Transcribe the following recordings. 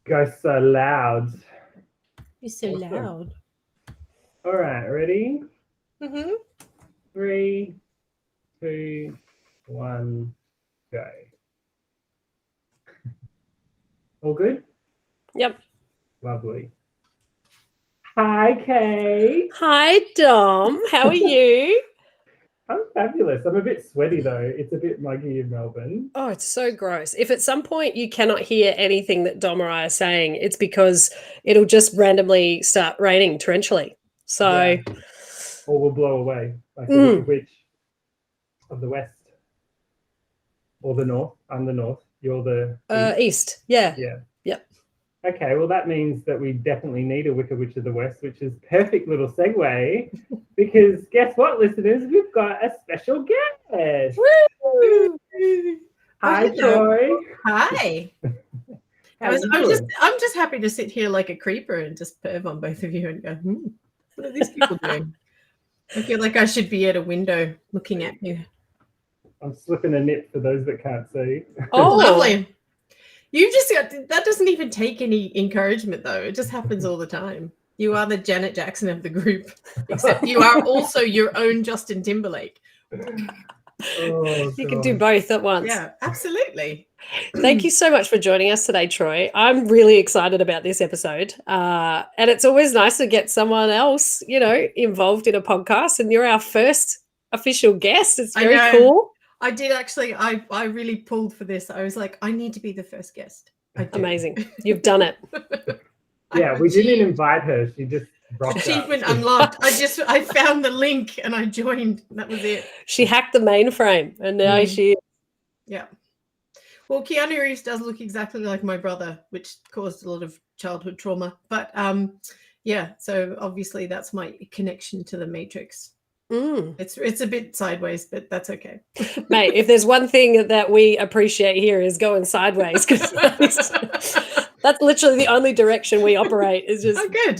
Go so loud. You're so Awesome. loud. All right, ready? Mm-hmm. 3, 2, 1, go. All good? Yep. Lovely. Hi, Kate. Hi, Dom. How are you? I'm fabulous. I'm a bit sweaty though. It's a bit muggy in Melbourne. Oh, it's so gross. If at some point you cannot hear anything that Dom or I are saying, it's because it'll just randomly start raining torrentially. So, Yeah. Or will blow away like the Wicked Witch of the West or the North. I'm the North. You're the east. Yeah. Yeah. Yep. Okay, well, that means that we definitely need a Wicked Witch of the West, which is perfect little segue, because guess what, listeners? We've got a special guest. Woo! Hi, Troy. Hi. I'm just happy to sit here like a creeper and just perv on both of you and go, what are these people doing? I feel like I should be at a window looking at you. I'm slipping a nip for those that can't see. Oh, lovely. You just that doesn't even take any encouragement though. It just happens all the time. You are the Janet Jackson of the group, except you are also your own Justin Timberlake. Oh, you can do both at once. Yeah, absolutely. Thank you so much for joining us today, Troy. I'm really excited about this episode. And it's always nice to get someone else, involved in a podcast. And you're our first official guest. It's very cool. I did actually. I really pulled for this. I was like, I need to be the first guest. Amazing. You've done it. Yeah, we didn't invite her. She just rocked Achievement unlocked. I found the link and I joined. That was it. She hacked the mainframe and now she is. Yeah. Well, Keanu Reeves does look exactly like my brother, which caused a lot of childhood trauma. But yeah, so obviously that's my connection to the Matrix. It's a bit sideways, but that's okay. Mate, if there's one thing that we appreciate here is going sideways, because that's literally the only direction we operate is just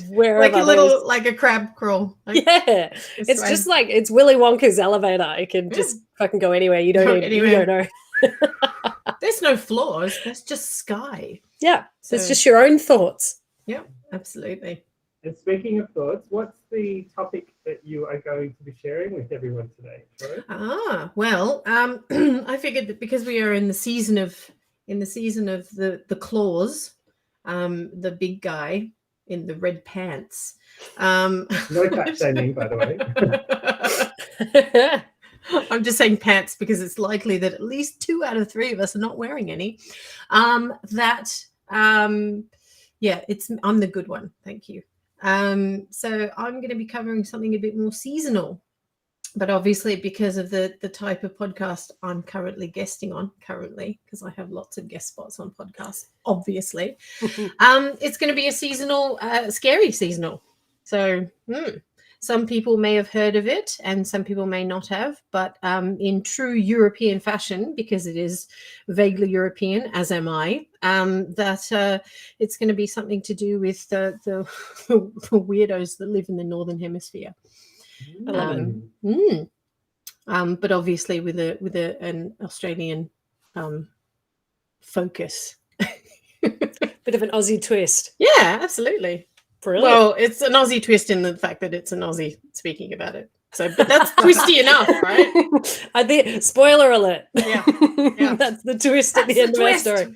wherever. Like a crab crawl. Yeah. It's right. Just like it's Willy Wonka's elevator. It can just fucking go anywhere. You don't know. There's no floors. There's just sky. Yeah. So it's just your own thoughts. Yeah, absolutely. And speaking of thoughts, what's the topic that you are going to be sharing with everyone today, Troy? Well, I figured that because we are in the season of the claws, the big guy in the red pants. No touch shaming, by the way. I'm just saying pants because it's likely that at least 2 out of 3 of us are not wearing any. I'm the good one. Thank you. So I'm going to be covering something a bit more seasonal, but obviously because of the type of podcast I'm currently guesting on because I have lots of guest spots on podcasts, obviously, it's going to be a seasonal, scary seasonal. So some people may have heard of it and some people may not have, but in true European fashion, because it is vaguely European, as am I, that it's going to be something to do with the weirdos that live in the Northern Hemisphere. But obviously with an Australian focus. Bit of an Aussie twist. Yeah, absolutely. Brilliant. Well, it's an Aussie twist in the fact that it's an Aussie speaking about it. So, but that's twisty enough, right? I think, spoiler alert. Yeah. That's the twist at the end of our story.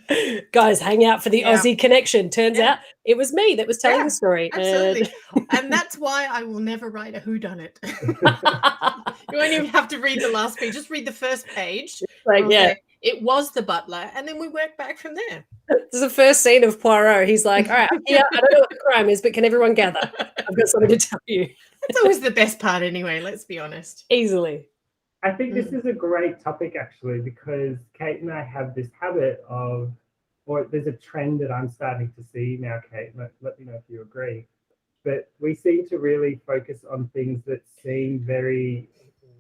Guys, hang out for the Aussie connection. Turns out it was me that was telling the story. Absolutely. And that's why I will never write a whodunit. You won't even have to read the last page. Just read the first page. It was the butler, and then we work back from there. This is the first scene of Poirot. He's like, all right, I don't know what the crime is, but can everyone gather? I've got something to tell you. It's always the best part anyway, let's be honest. Easily. I think this is a great topic, actually, because Kate and I have this habit of, or there's a trend that I'm starting to see now, Kate, let me know if you agree, but we seem to really focus on things that seem very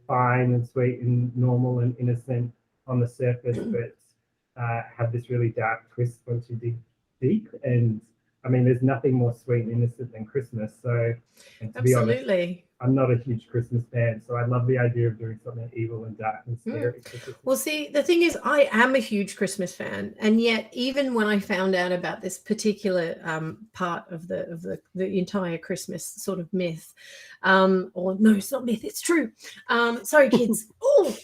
fine and sweet and normal and innocent on the surface, but have this really dark twist once you dig deep. And I mean, there's nothing more sweet and innocent than Christmas. So, and to be honest, Absolutely. I'm not a huge Christmas fan, so I love the idea of doing something evil and dark and scary. Well, see, the thing is, I am a huge Christmas fan, and yet, even when I found out about this particular part of the entire Christmas sort of myth, or no, it's not myth, it's true. Sorry, kids. Oh,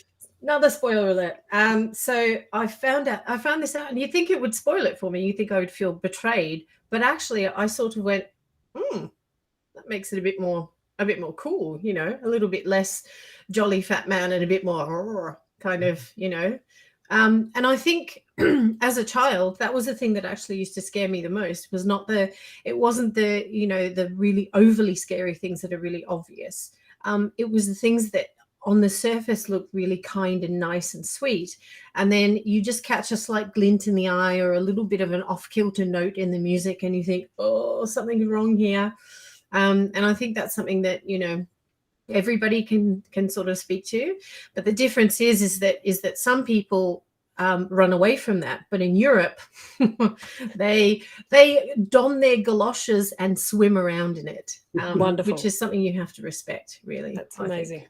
another spoiler alert. So I found this out, and you think it would spoil it for me. You think I would feel betrayed, but actually, I sort of went, that makes it a bit more cool, you know, a little bit less jolly fat man and a bit more kind of, you know. And I think as a child, that was the thing that actually used to scare me the most. It wasn't the, you know, the really overly scary things that are really obvious. It was the things that on the surface look really kind and nice and sweet, and then you just catch a slight glint in the eye or a little bit of an off-kilter note in the music, and you think, oh, something's wrong here. And I think that's something that, you know, everybody can sort of speak to. But the difference is that some people run away from that. But in Europe, they don their galoshes and swim around in it. Wonderful. Which is something you have to respect, really. That's amazing.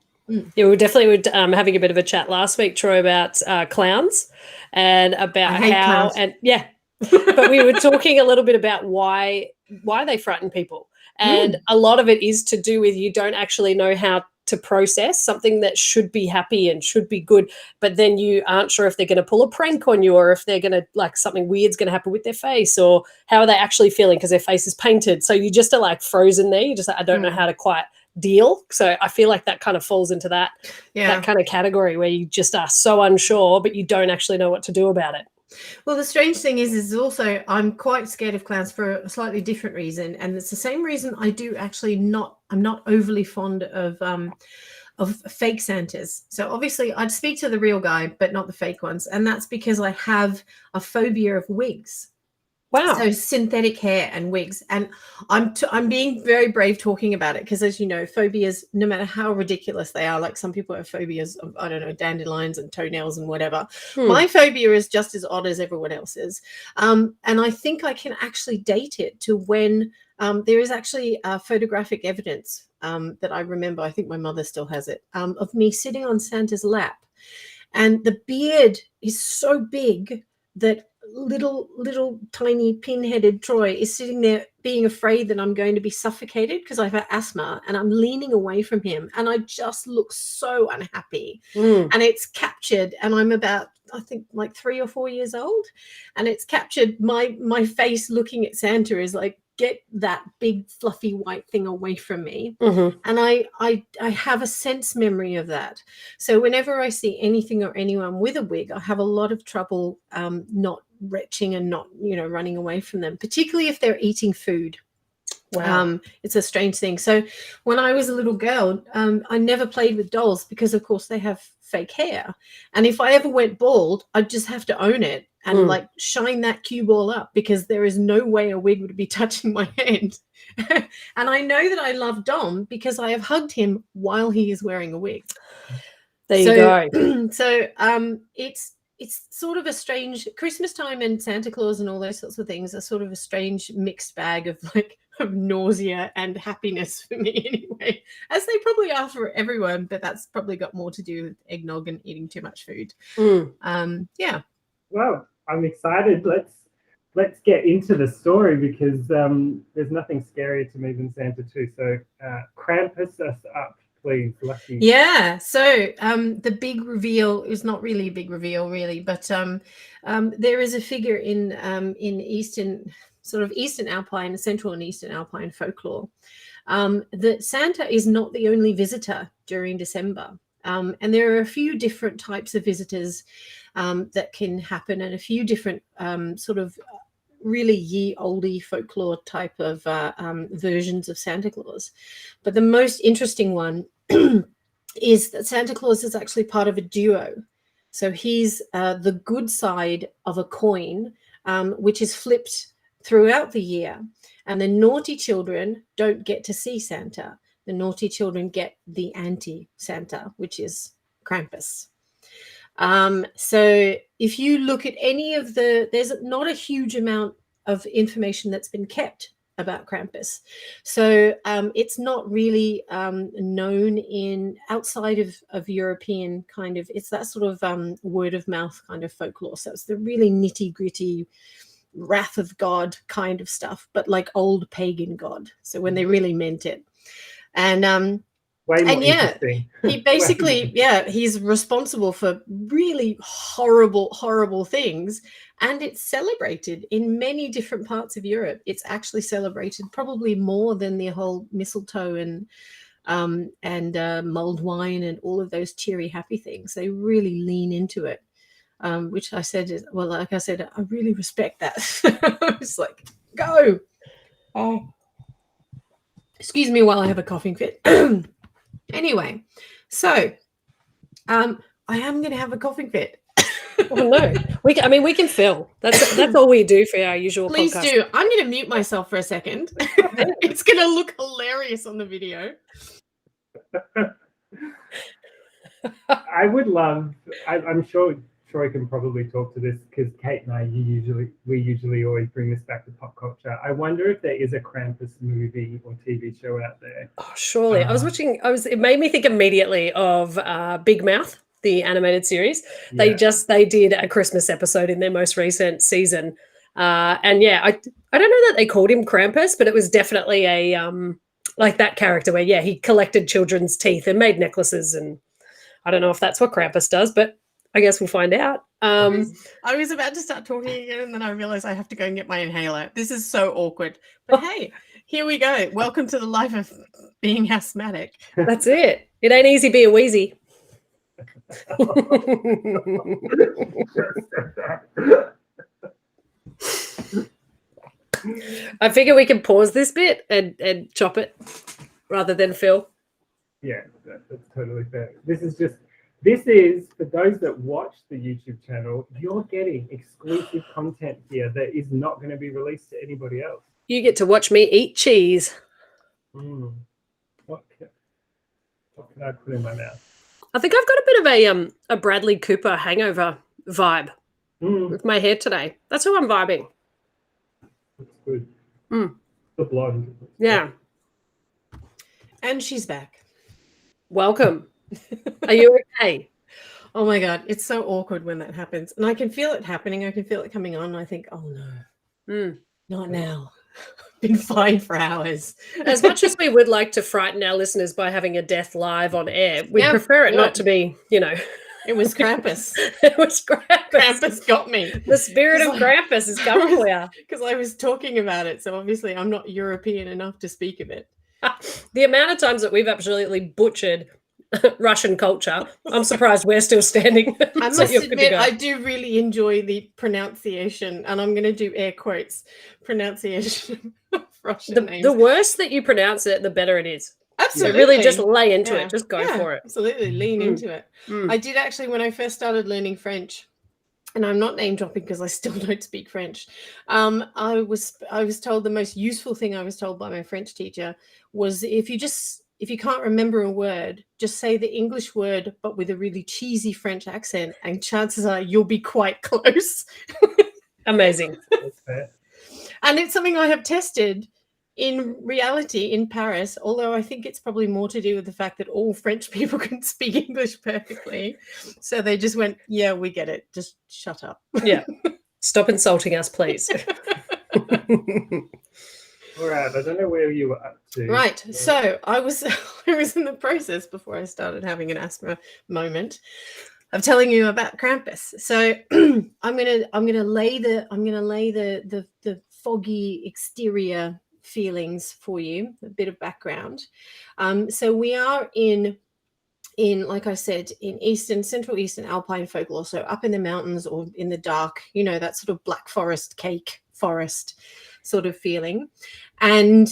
Yeah, we definitely were having a bit of a chat last week, Troy, about clowns and about how, clowns. and yeah, but we were talking a little bit about why they frighten people. And a lot of it is to do with you don't actually know how to process something that should be happy and should be good, but then you aren't sure if they're going to pull a prank on you, or if they're going to, like, something weird's going to happen with their face, or how are they actually feeling because their face is painted. So you just are like frozen there. You just like, I don't know how to quite deal. So I feel like that kind of falls into that kind of category where you just are so unsure, but you don't actually know what to do about it. Well, the strange thing is also I'm quite scared of clowns for a slightly different reason, and it's the same reason I do actually I'm not overly fond of fake Santas. So obviously I'd speak to the real guy, but not the fake ones, and that's because I have a phobia of wigs. Wow. So synthetic hair and wigs, and I'm being very brave talking about it because, as you know, phobias, no matter how ridiculous they are, like some people have phobias of, I don't know, dandelions and toenails and whatever. My phobia is just as odd as everyone else's, and I think I can actually date it to when there is actually photographic evidence that I remember. I think my mother still has it, of me sitting on Santa's lap, and the beard is so big that little tiny pin-headed Troy is sitting there being afraid that I'm going to be suffocated because I have asthma, and I'm leaning away from him, and I just look so unhappy. And it's captured, and I'm about, I think, like 3 or 4 years old, and it's captured my face looking at Santa is like, get that big fluffy white thing away from me. And I have a sense memory of that. So whenever I see anything or anyone with a wig, I have a lot of trouble not retching and not, you know, running away from them, particularly if they're eating food. Wow. It's a strange thing. So when I was a little girl, I never played with dolls because, of course, they have fake hair. And if I ever went bald, I'd just have to own it and like shine that cue ball up, because there is no way a wig would be touching my head. And I know that I love Dom because I have hugged him while he is wearing a wig. There you go. So it's sort of a strange Christmas time, and Santa Claus and all those sorts of things are sort of a strange mixed bag of of nausea and happiness for me anyway, as they probably are for everyone, but that's probably got more to do with eggnog and eating too much food. Yeah. Well, I'm excited. Let's get into the story, because there's nothing scarier to me than Santa too. So Krampus us up, please, Lucky. Yeah. So the big reveal is not really a big reveal, really, but there is a figure in Eastern Alpine, Central and Eastern Alpine folklore, that Santa is not the only visitor during December. And there are a few different types of visitors that can happen, and a few different sort of really ye olde folklore type of versions of Santa Claus. But the most interesting one is that Santa Claus is actually part of a duo. So he's the good side of a coin, which is flipped throughout the year. And the naughty children don't get to see Santa. The naughty children get the anti-Santa, which is Krampus. So if you look at any of there's not a huge amount of information that's been kept about Krampus. So it's not really known in outside of European kind of, it's that sort of word of mouth kind of folklore. So it's the really nitty gritty wrath of God kind of stuff, but like old pagan God. So when they really meant it. And way more yeah, interesting. he basically, he's responsible for really horrible things. And it's celebrated in many different parts of Europe. It's actually celebrated probably more than the whole mistletoe and mulled wine and all of those cheery, happy things. They really lean into it, which I said is, well, like I said, I really respect that. I was like, go. Oh, excuse me while I have a coughing fit. Anyway, so I am going to have a coughing fit. Oh no, we can fill. That's all we do for our usual Please podcast. do. I'm going to mute myself for a second. It's going to look hilarious on the video. I would love. I'm sure Troy can probably talk to this because Kate and I, we usually always bring this back to pop culture. I wonder if there is a Krampus movie or TV show out there. Oh, surely. It made me think immediately of Big Mouth, the animated series. Yeah. They did a Christmas episode in their most recent season. And yeah, I don't know that they called him Krampus, but it was definitely a like that character where, yeah, he collected children's teeth and made necklaces. And I don't know if that's what Krampus does, but I guess we'll find out. I was about to start talking again, and then I realized I have to go and get my inhaler. This is so awkward. But hey, here we go. Welcome to the life of being asthmatic. That's it. It ain't easy being wheezy. I figure we can pause this bit and chop it rather than fill. Yeah, that's totally fair. This is for those that watch the YouTube channel, you're getting exclusive content here that is not going to be released to anybody else. You get to watch me eat cheese. What can I put in my mouth? I think I've got a bit of a Bradley Cooper hangover vibe with my hair today. That's who I'm vibing. That's good. The blonde. Yeah. And she's back. Welcome. Are you okay? Oh my God, it's so awkward when that happens. And I can feel it happening. I can feel it coming on. And I think, oh no, not now. Been fine for hours. As much as we would like to frighten our listeners by having a death live on air, we prefer it not to be, It was Krampus. It was Krampus. Krampus got me. The spirit of Krampus is coming for you. Because I was talking about it. So obviously I'm not European enough to speak of it. The amount of times that we've absolutely butchered Russian culture, I'm surprised we're still standing. I must admit, I do really enjoy the pronunciation, and I'm going to do air quotes, pronunciation of Russian names. The worse that you pronounce it, the better it is. Absolutely. So really just lay into it. Just go for it. Absolutely. Lean into it. I did actually, when I first started learning French, and I'm not name dropping because I still don't speak French. I was told the most useful thing I was told by my French teacher was if you can't remember a word, just say the English word, but with a really cheesy French accent, and chances are you'll be quite close. Amazing. That's fair. And it's something I have tested in reality in Paris, although I think it's probably more to do with the fact that all French people can speak English perfectly. So they just went, yeah, we get it. Just shut up. Yeah. Stop insulting us, please. All right. I don't know where you were up to. Right. So I was in the process before I started having an asthma moment of telling you about Krampus. So I'm gonna lay the foggy exterior feelings for you, a bit of background. So we are in like I said, in central eastern alpine folklore, so up in the mountains or in the dark, that sort of black forest, cake forest sort of feeling. And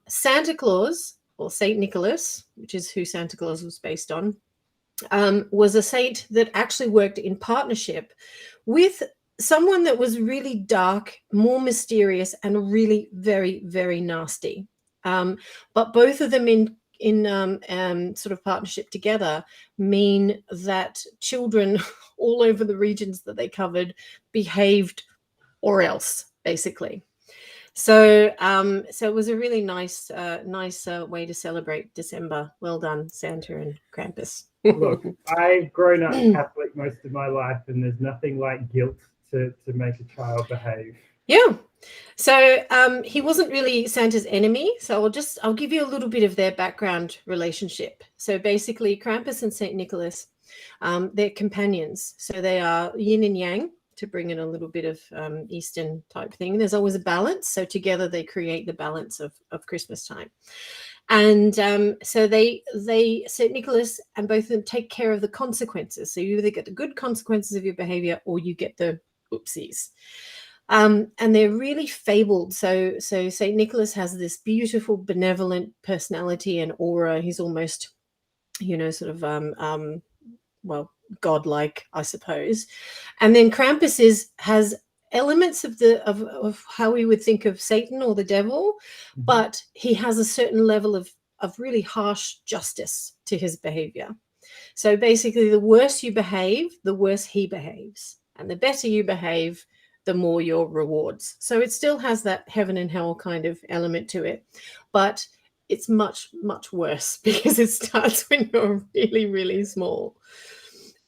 Santa Claus, or Saint Nicholas, which is who Santa Claus was based on, was a saint that actually worked in partnership with someone that was really dark, more mysterious, and really very, very nasty. But both of them in sort of partnership together mean that children all over the regions that they covered behaved or else, basically. So, so it was a really nice, way to celebrate December. Well done, Santa and Krampus. Look, I've grown up Catholic most of my life, and there's nothing like guilt to make a child behave. Yeah. So he wasn't really Santa's enemy. So I'll give you a little bit of their background relationship. So basically, Krampus and Saint Nicholas, they're companions. So they are yin and yang, to bring in a little bit of Eastern type thing. There's always a balance. So together they create the balance of Christmas time. And so they Saint Nicholas and both of them take care of the consequences. So you either get the good consequences of your behavior or you get the oopsies. And they're really fabled. So Saint Nicholas has this beautiful, benevolent personality and aura. He's almost, sort of well, godlike, I suppose. And then Krampus has elements of how we would think of Satan or the devil, but he has a certain level of really harsh justice to his behavior. So basically, the worse you behave, the worse he behaves, and the better you behave, the more your rewards. So it still has that heaven and hell kind of element to it, but it's much, much worse because it starts when you're really, really small.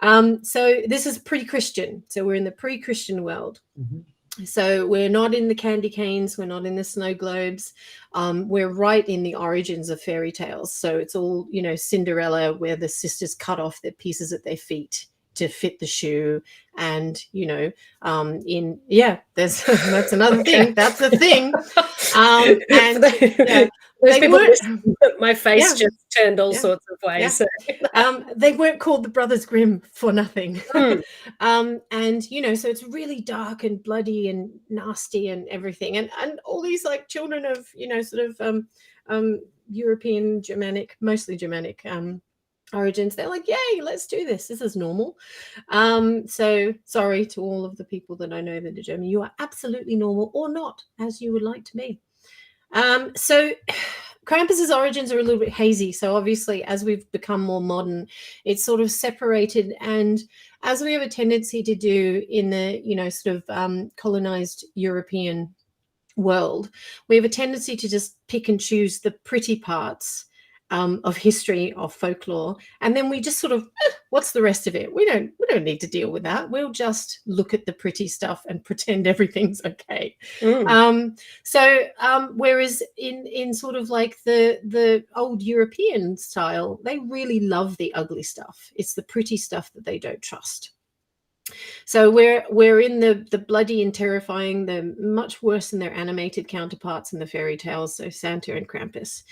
So this is pre-Christian. So we're in the pre-Christian world. So we're not in the candy canes. We're not in the snow globes. We're right in the origins of fairy tales. So it's all, Cinderella, where the sisters cut off their pieces at their feet to fit the shoe. And, there's that's another thing. That's the thing. And my face just turned all sorts of ways. They weren't called the Brothers Grimm for nothing. And so it's really dark and bloody and nasty and everything, and all these like children of European, Germanic, mostly Germanic origins, they're like, yay, let's do this, this is normal. So sorry to all of the people that I know that are German, you are absolutely normal, or not, as you would like to be. So Krampus's origins are a little bit hazy. So obviously, as we've become more modern, it's sort of separated. And as we have a tendency to do in the, colonized European world, we have a tendency to just pick and choose the pretty parts of history, of folklore, and then we just sort of, what's the rest of it? We don't need to deal with that. We'll just look at the pretty stuff and pretend everything's okay. Whereas in sort of like the old European style, they really love the ugly stuff. It's the pretty stuff that they don't trust. So we're in the bloody and terrifying, the much worse than their animated counterparts in the fairy tales, so Santa and Krampus.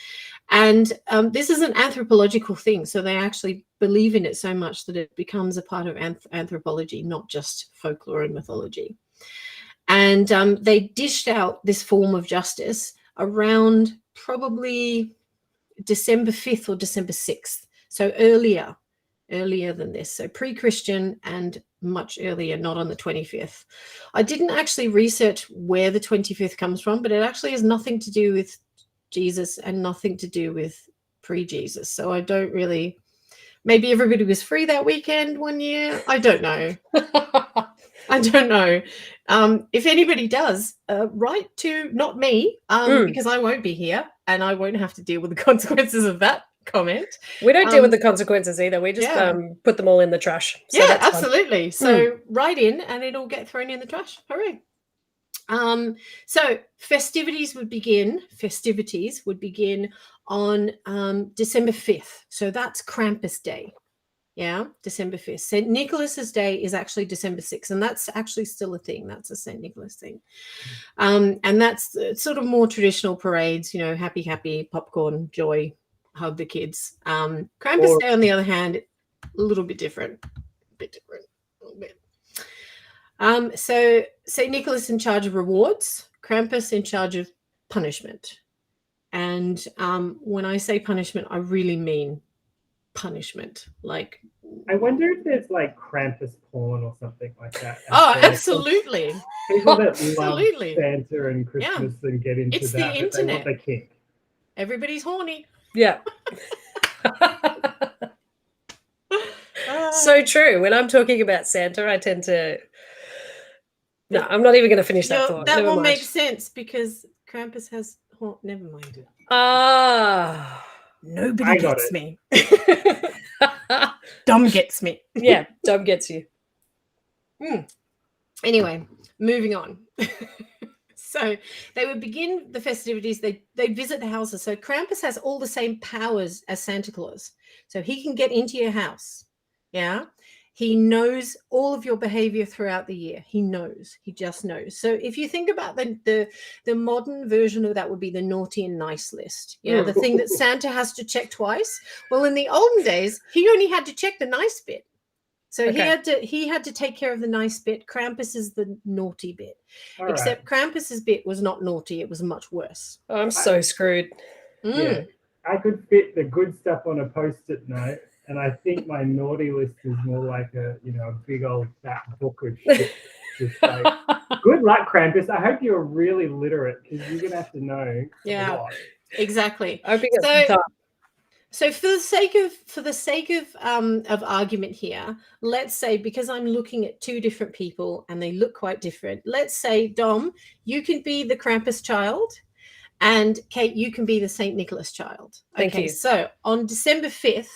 And this is an anthropological thing, so they actually believe in it so much that it becomes a part of anthropology, not just folklore and mythology. And they dished out this form of justice around probably December 5th or December 6th, so earlier than this, so pre-Christian and much earlier, not on the 25th. I didn't actually research where the 25th comes from, but it actually has nothing to do with Jesus and nothing to do with pre-Jesus. So I don't really, maybe everybody was free that weekend one year. I don't know. I don't know. If anybody does, write to not me, because I won't be here and I won't have to deal with the consequences of that comment. We don't deal with the consequences either. We just put them all in the trash. So yeah, absolutely. So write in and it'll get thrown in the trash. Hooray. So festivities would begin on December 5th. So that's Krampus Day. Yeah, December 5th. St. Nicholas's Day is actually December 6th, and that's actually still a thing. That's a St. Nicholas thing. And that's sort of more traditional parades, happy, popcorn, joy, hug the kids. Krampus Day, on the other hand, a little bit different. So St. Nicholas in charge of rewards, Krampus in charge of punishment. And when I say punishment, I really mean punishment. Like, I wonder if there's like Krampus porn or something like that. Oh, absolutely. People that love Santa and Christmas and get into it's that. The internet. They want the kick. Everybody's horny. Yeah. So true. When I'm talking about Santa, I tend to No, I'm not even going to finish that Yeah, thought. that Never will mind. make sense because Krampus has. Oh, never mind. Ah. Nobody I got gets it. me. Dom gets me. Yeah, Dom gets you. Anyway, moving on. So they would begin the festivities. They visit the houses. So Krampus has all the same powers as Santa Claus. So he can get into your house. Yeah. He knows all of your behavior throughout the year. He knows. He just knows. So if you think about the modern version of that would be the naughty and nice list. Yeah. The thing that Santa has to check twice. Well, in the olden days, he only had to check the nice bit. So he had to take care of the nice bit. Krampus is the naughty bit. All Except Krampus's bit was not naughty. It was much worse. Oh, I'm so screwed. Yeah, I could fit the good stuff on a post-it note, and I think my naughty list is more like a big old fat book of shit. Just like, good luck, Krampus. I hope you're really literate because you're gonna have to know a lot. Exactly. I think it's tough. So for the sake of argument here, let's say, because I'm looking at two different people and they look quite different, let's say, Dom, you can be the Krampus child, and Kate, you can be the St. Nicholas child. Thank you. So on December 5th,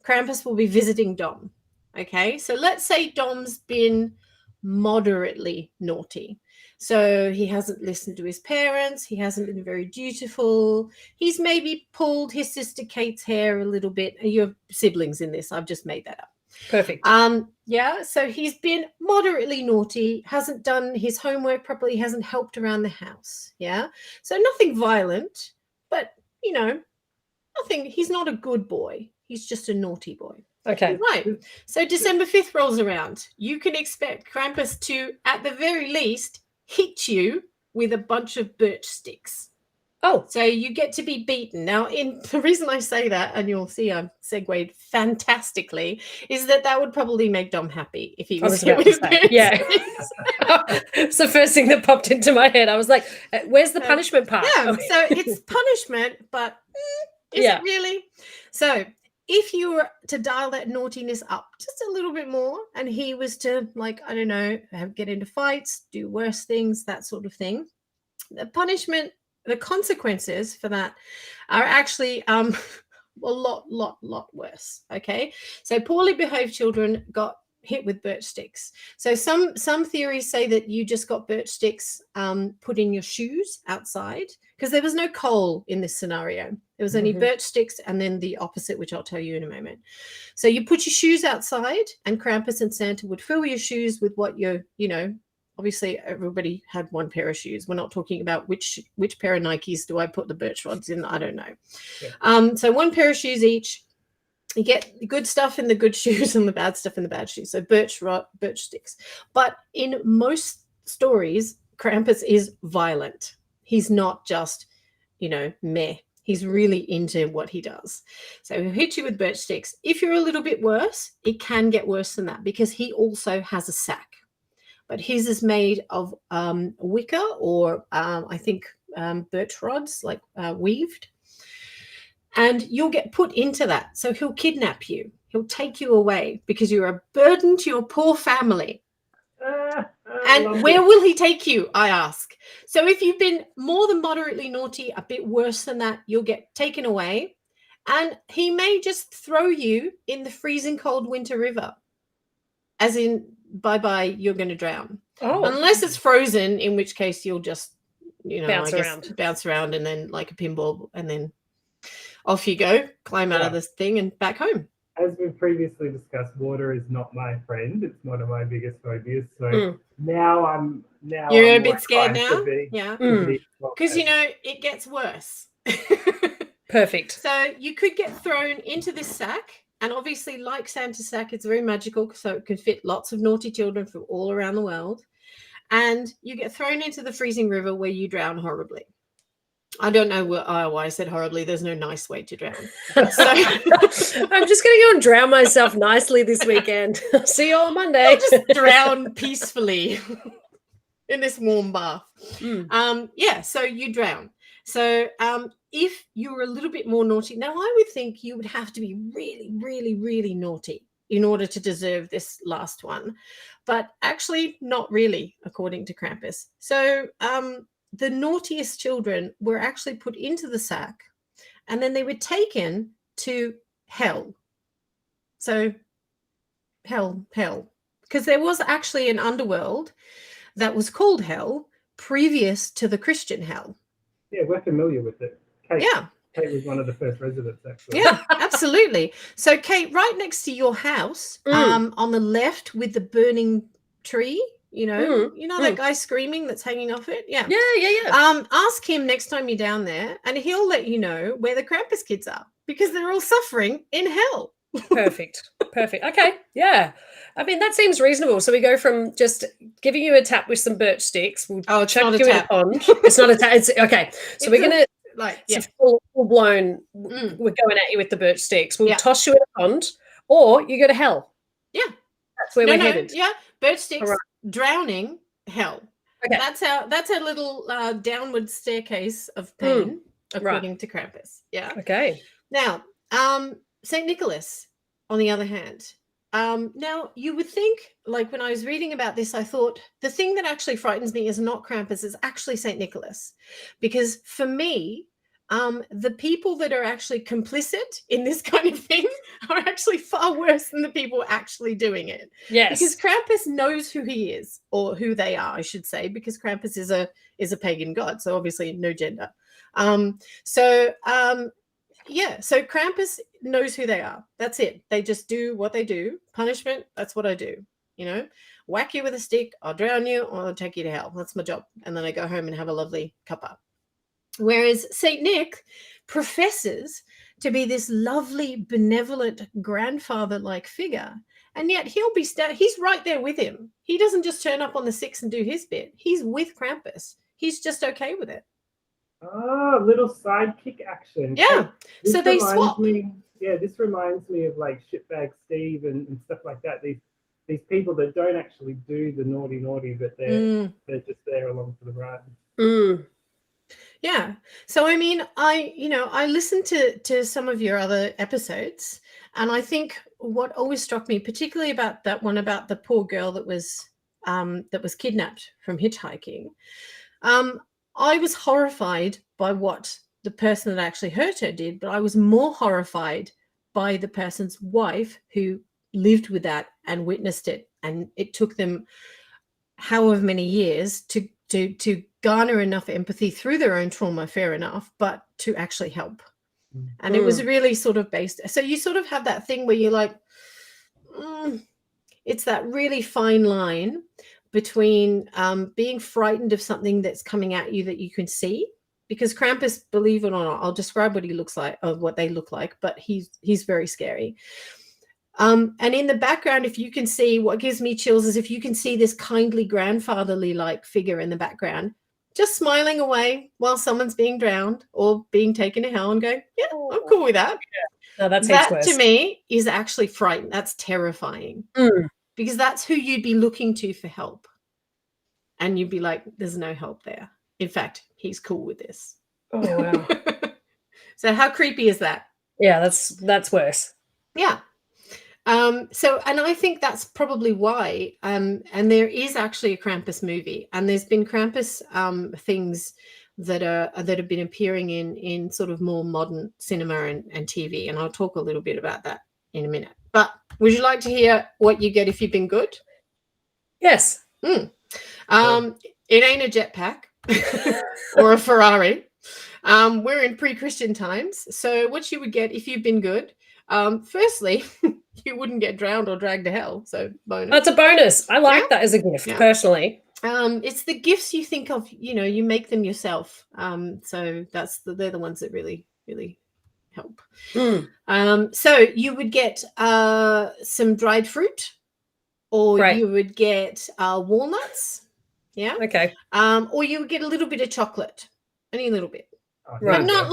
Krampus will be visiting Dom. Okay, so let's say Dom's been moderately naughty. So he hasn't listened to his parents. He hasn't been very dutiful. He's maybe pulled his sister Kate's hair a little bit. You're siblings in this. I've just made that up. Perfect. Yeah. So he's been moderately naughty, hasn't done his homework properly, hasn't helped around the house. Yeah. So nothing violent, but nothing. He's not a good boy. He's just a naughty boy. Okay. Right. So December 5th rolls around. You can expect Krampus to, at the very least, hit you with a bunch of birch sticks. Oh. So you get to be beaten. Now, the reason I say that, and you'll see I'm segued fantastically, is that would probably make Dom happy if he was hit with birch sticks. It's the first thing that popped into my head. I was like, where's the punishment part? Yeah, so it's punishment, but is it really? So if you were to dial that naughtiness up just a little bit more, and he was to, get into fights, do worse things, that sort of thing, the punishment, the consequences for that are actually a lot worse. Okay, so poorly behaved children got hit with birch sticks. So some theories say that you just got birch sticks put in your shoes outside, because there was no coal in this scenario. There was only birch sticks, and then the opposite, which I'll tell you in a moment. So you put your shoes outside, and Krampus and Santa would fill your shoes with what obviously everybody had one pair of shoes. We're not talking about which pair of Nikes do I put the birch rods in. I don't know. Yeah. So one pair of shoes each. You get the good stuff in the good shoes and the bad stuff in the bad shoes. So birch sticks. But in most stories, Krampus is violent. He's not just, meh. He's really into what he does. So he'll hit you with birch sticks. If you're a little bit worse, it can get worse than that, because he also has a sack. But his is made of wicker or I think birch rods, like weaved. And you'll get put into that. So he'll kidnap you. He'll take you away because you're a burden to your poor family. And where will he take you, I ask? So if you've been more than moderately naughty, a bit worse than that, you'll get taken away. And he may just throw you in the freezing cold winter river. As in, bye-bye, you're going to drown. Oh. Unless it's frozen, in which case you'll just, bounce around and then like a pinball, and then off you go, climb out of this thing and back home. As we've previously discussed, water is not my friend. It's one of my biggest phobias. So now you're a bit scared now? Yeah. Because, it gets worse. Perfect. So you could get thrown into this sack. And obviously, like Santa's sack, it's very magical. So it can fit lots of naughty children from all around the world. And you get thrown into the freezing river where you drown horribly. I don't know why I said horribly. There's no nice way to drown. So I'm just going to go and drown myself nicely this weekend. See you on Monday. I'll just drown peacefully in this warm bath. So you drown. So if you were a little bit more naughty, now I would think you would have to be really, really, really naughty in order to deserve this last one. But actually, not really, according to Krampus. So the naughtiest children were actually put into the sack, and then they were taken to hell. So hell, because there was actually an underworld that was called hell previous to the Christian hell. Yeah, we're familiar with it. Kate, Yeah. Kate was one of the first residents, actually. Yeah, absolutely. So, Kate, right next to your house, on the left with the burning tree, that guy screaming that's hanging off it. Yeah. Ask him next time you're down there, and he'll let you know where the Krampus kids are, because they're all suffering in hell. Perfect. Okay. Yeah. I mean, that seems reasonable. So we go from just giving you a tap with some birch sticks. We'll chuck you in a pond. It's not a tap. It's okay. So we're going to full blown. We're going at you with the birch sticks. We'll toss you in a pond, or you go to hell. Yeah. That's where we're headed. Yeah. Birch sticks, drowning, hell. Okay. That's our little downward staircase of pain, according to Krampus. Yeah. Okay. Now, St. Nicholas, on the other hand, now you would think, like when I was reading about this, I thought the thing that actually frightens me is not Krampus, is actually St. Nicholas. Because for me, the people that are actually complicit in this kind of thing are actually far worse than the people actually doing it. Yes. Because Krampus knows who he is, or who they are, I should say, because Krampus is a pagan god, so obviously no gender. So Krampus knows who they are. That's it. They just do what they do. Punishment, that's what I do. Whack you with a stick, I'll drown you, or I'll take you to hell. That's my job. And then I go home and have a lovely cuppa. Whereas St. Nick professes to be this lovely, benevolent, grandfather-like figure. And yet he's right there with him. He doesn't just turn up on the 6th and do his bit. He's with Krampus. He's just okay with it. Oh, little sidekick action. Yeah. So they swap. This reminds me of like Shitbag Steve and stuff like that. These people that don't actually do the naughty, but they're just there along for the ride. Yeah. So I mean, I listened to some of your other episodes, and I think what always struck me, particularly about that one about the poor girl that was kidnapped from hitchhiking, I was horrified by what the person that actually hurt her did, but I was more horrified by the person's wife who lived with that and witnessed it, and it took them however many years to garner enough empathy through their own trauma, fair enough, but to actually help. And it was really sort of based. So you sort of have that thing where you're like, it's that really fine line between being frightened of something that's coming at you that you can see. Because Krampus, believe it or not, I'll describe what he looks like, or what they look like, but he's very scary. And in the background, if you can see, what gives me chills is if you can see this kindly grandfatherly like figure in the background, just smiling away while someone's being drowned or being taken to hell, and going, yeah, I'm cool with that. Yeah. No, that to me is actually frightening. That's terrifying, because that's who you'd be looking to for help. And you'd be like, there's no help there. In fact, he's cool with this. Oh, wow. So how creepy is that? Yeah, that's worse. Yeah. And I think that's probably why, and there is actually a Krampus movie, and there's been Krampus things that have been appearing in sort of more modern cinema and TV, and I'll talk a little bit about that in a minute. But would you like to hear what you get if you've been good? Yes. It ain't a jetpack or a Ferrari. We're in pre-Christian times, so what you would get if you've been good, firstly, you wouldn't get drowned or dragged to hell. So bonus. That's a bonus. I like that as a gift, personally. It's the gifts you think of, you make them yourself. So they're the ones that really, really help. So you would get some dried fruit, or you would get walnuts. Yeah. Okay. Or you would get a little bit of chocolate, only a little bit, but not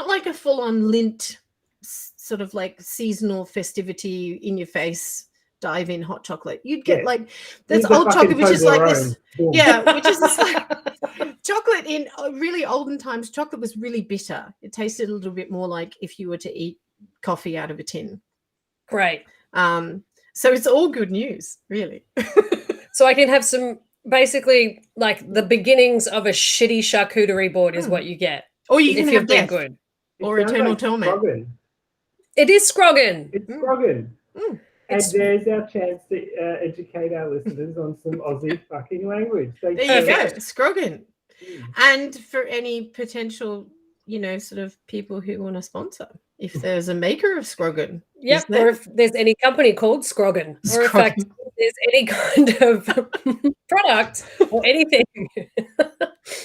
like a full-on lint, sort of like seasonal festivity in your face dive in hot chocolate. You'd get like that's old chocolate, which is like this. Yeah, which is this like chocolate in really olden times. Chocolate was really bitter. It tasted a little bit more like if you were to eat coffee out of a tin. Great. So it's all good news, really. So I can have some, basically, like the beginnings of a shitty charcuterie board is what you get. Or you If can you've have been death good. or It sounds eternal like torment. scrogen. It is scrogen. It's scrogen. Mm. And It's- there's our chance to educate our listeners on some Aussie fucking language. Thank There you go, Perfect. scrogen. Mm. And for any potential, sort of people who want to sponsor, if there's a maker of scrogen. Yep. is there? Or if there's any company called Scrogen, or in fact, Scrogen. if there's any kind of product or anything.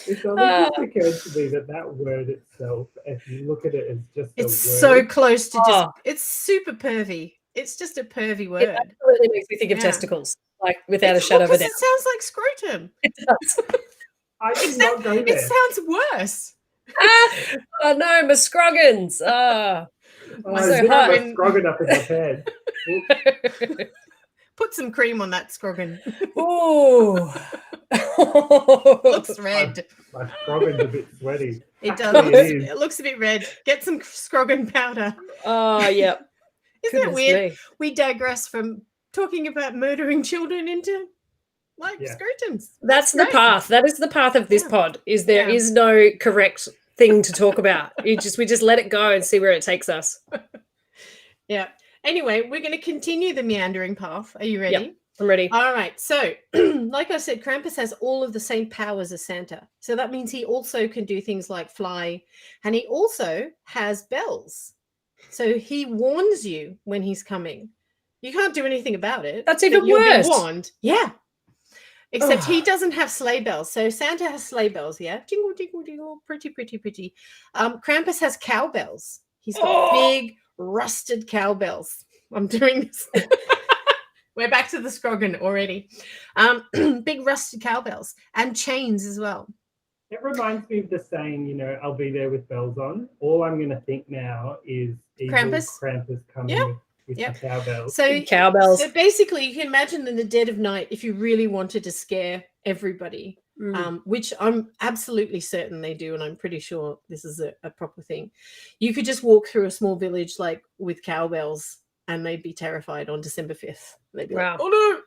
It's only just occurred to me that word itself, if you look at it as just It's a word. so close to just, Oh. it's super pervy. It's just a pervy It word. absolutely makes me think of Yeah. testicles, like without a shadow of a Because doubt. it sounds like scrotum. It does. I did Except not go it there. sounds worse. Oh no, my scroggins. Oh, so zip hot. my scrogging up in my head. Put some cream on that scroggin. Ooh. Looks red. My scroggin's a bit sweaty. It does. Actually, it is. It looks a bit red. Get some scroggin powder. Oh, yeah. Isn't that Goodness weird? me. We digress from talking about murdering children into Yeah. scrotums. That's the great. path. That is the path of this Yeah. pod. Is there Yeah. is no correct thing to talk about. We just let it go and see where it takes us. Yeah. Anyway, we're going to continue the meandering path. Are you ready? Yep. I'm ready. All right. So, like I said, Krampus has all of the same powers as Santa. So that means he also can do things like fly, and he also has bells. So he warns you when he's coming. You can't do anything about it. That's but even you'll worse. be warned. Yeah. Except he Ugh. doesn't have sleigh bells. So Santa has sleigh bells, yeah. Jingle, jingle, jingle. Pretty, pretty, pretty. Krampus has cowbells. He's got big rusted cowbells. I'm doing this. We're back to the scroggin already. Big rusted cowbells and chains as well. It reminds me of the saying, I'll be there with bells on. All I'm going to think now is evil Krampus? Krampus coming Yeah. with Yeah. the cowbells. So, Cowbells. so basically, you can imagine in the dead of night, if you really wanted to scare everybody, which I'm absolutely certain they do, and I'm pretty sure this is a proper thing, you could just walk through a small village like with cowbells, and they'd be terrified on December 5th. They'd be Wow. like, "Oh no,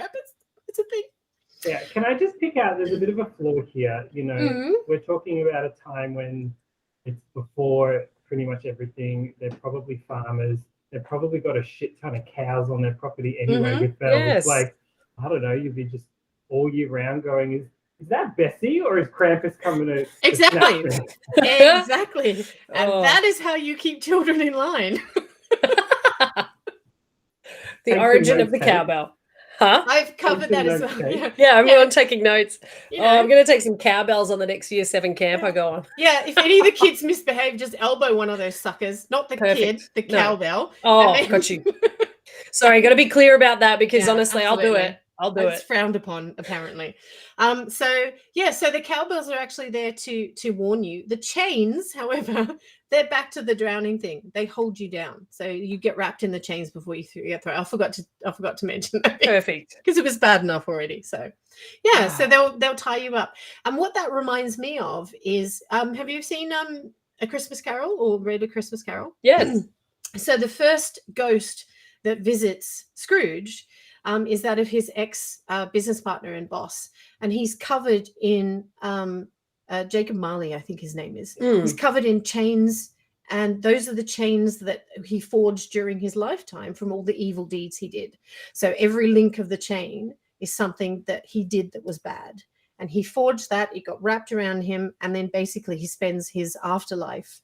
Krampus, it's a thing." Yeah, can I just pick out, there's a bit of a flaw here. Mhm. We're talking about a time when it's before pretty much everything. They're probably farmers. They've probably got a shit ton of cows on their property anyway Mhm. with bells. Yes. Like, I don't know, you'd be just all year round going, is that Bessie or is Krampus coming to Exactly. snatch me? Exactly. And Oh. that is how you keep children in line. The Take origin some of the notes, Kate. cowbell. Huh? I've covered that as notes, well. Kate. Yeah. Yeah, I'm Yeah. going taking notes. You Oh, I'm know. going to take some cowbells on the next year 7 camp I go on. Yeah, if any of the kids misbehave, just elbow one of those suckers. Not the kid, Perfect. the No. cowbell. Oh, And then- got you. Sorry, got to be clear about that because Yeah, honestly, I'll do absolutely. it. I'll do It's it. frowned upon, apparently. So the cowbells are actually there to warn you. The chains, however, they're back to the drowning thing. They hold you down, so you get wrapped in the chains before you get through. I forgot to mention that Perfect. because it was bad enough already. So yeah, so they'll tie you up. And what that reminds me of is, have you seen A Christmas Carol or read A Christmas Carol? Yes. So the first ghost that visits Scrooge is that of his ex business partner and boss, and he's covered in Jacob Marley, I think his name is. He's covered in chains, and those are the chains that he forged during his lifetime from all the evil deeds he did. So every link of the chain is something that he did that was bad, and he forged that. It got wrapped around him, and then basically he spends his afterlife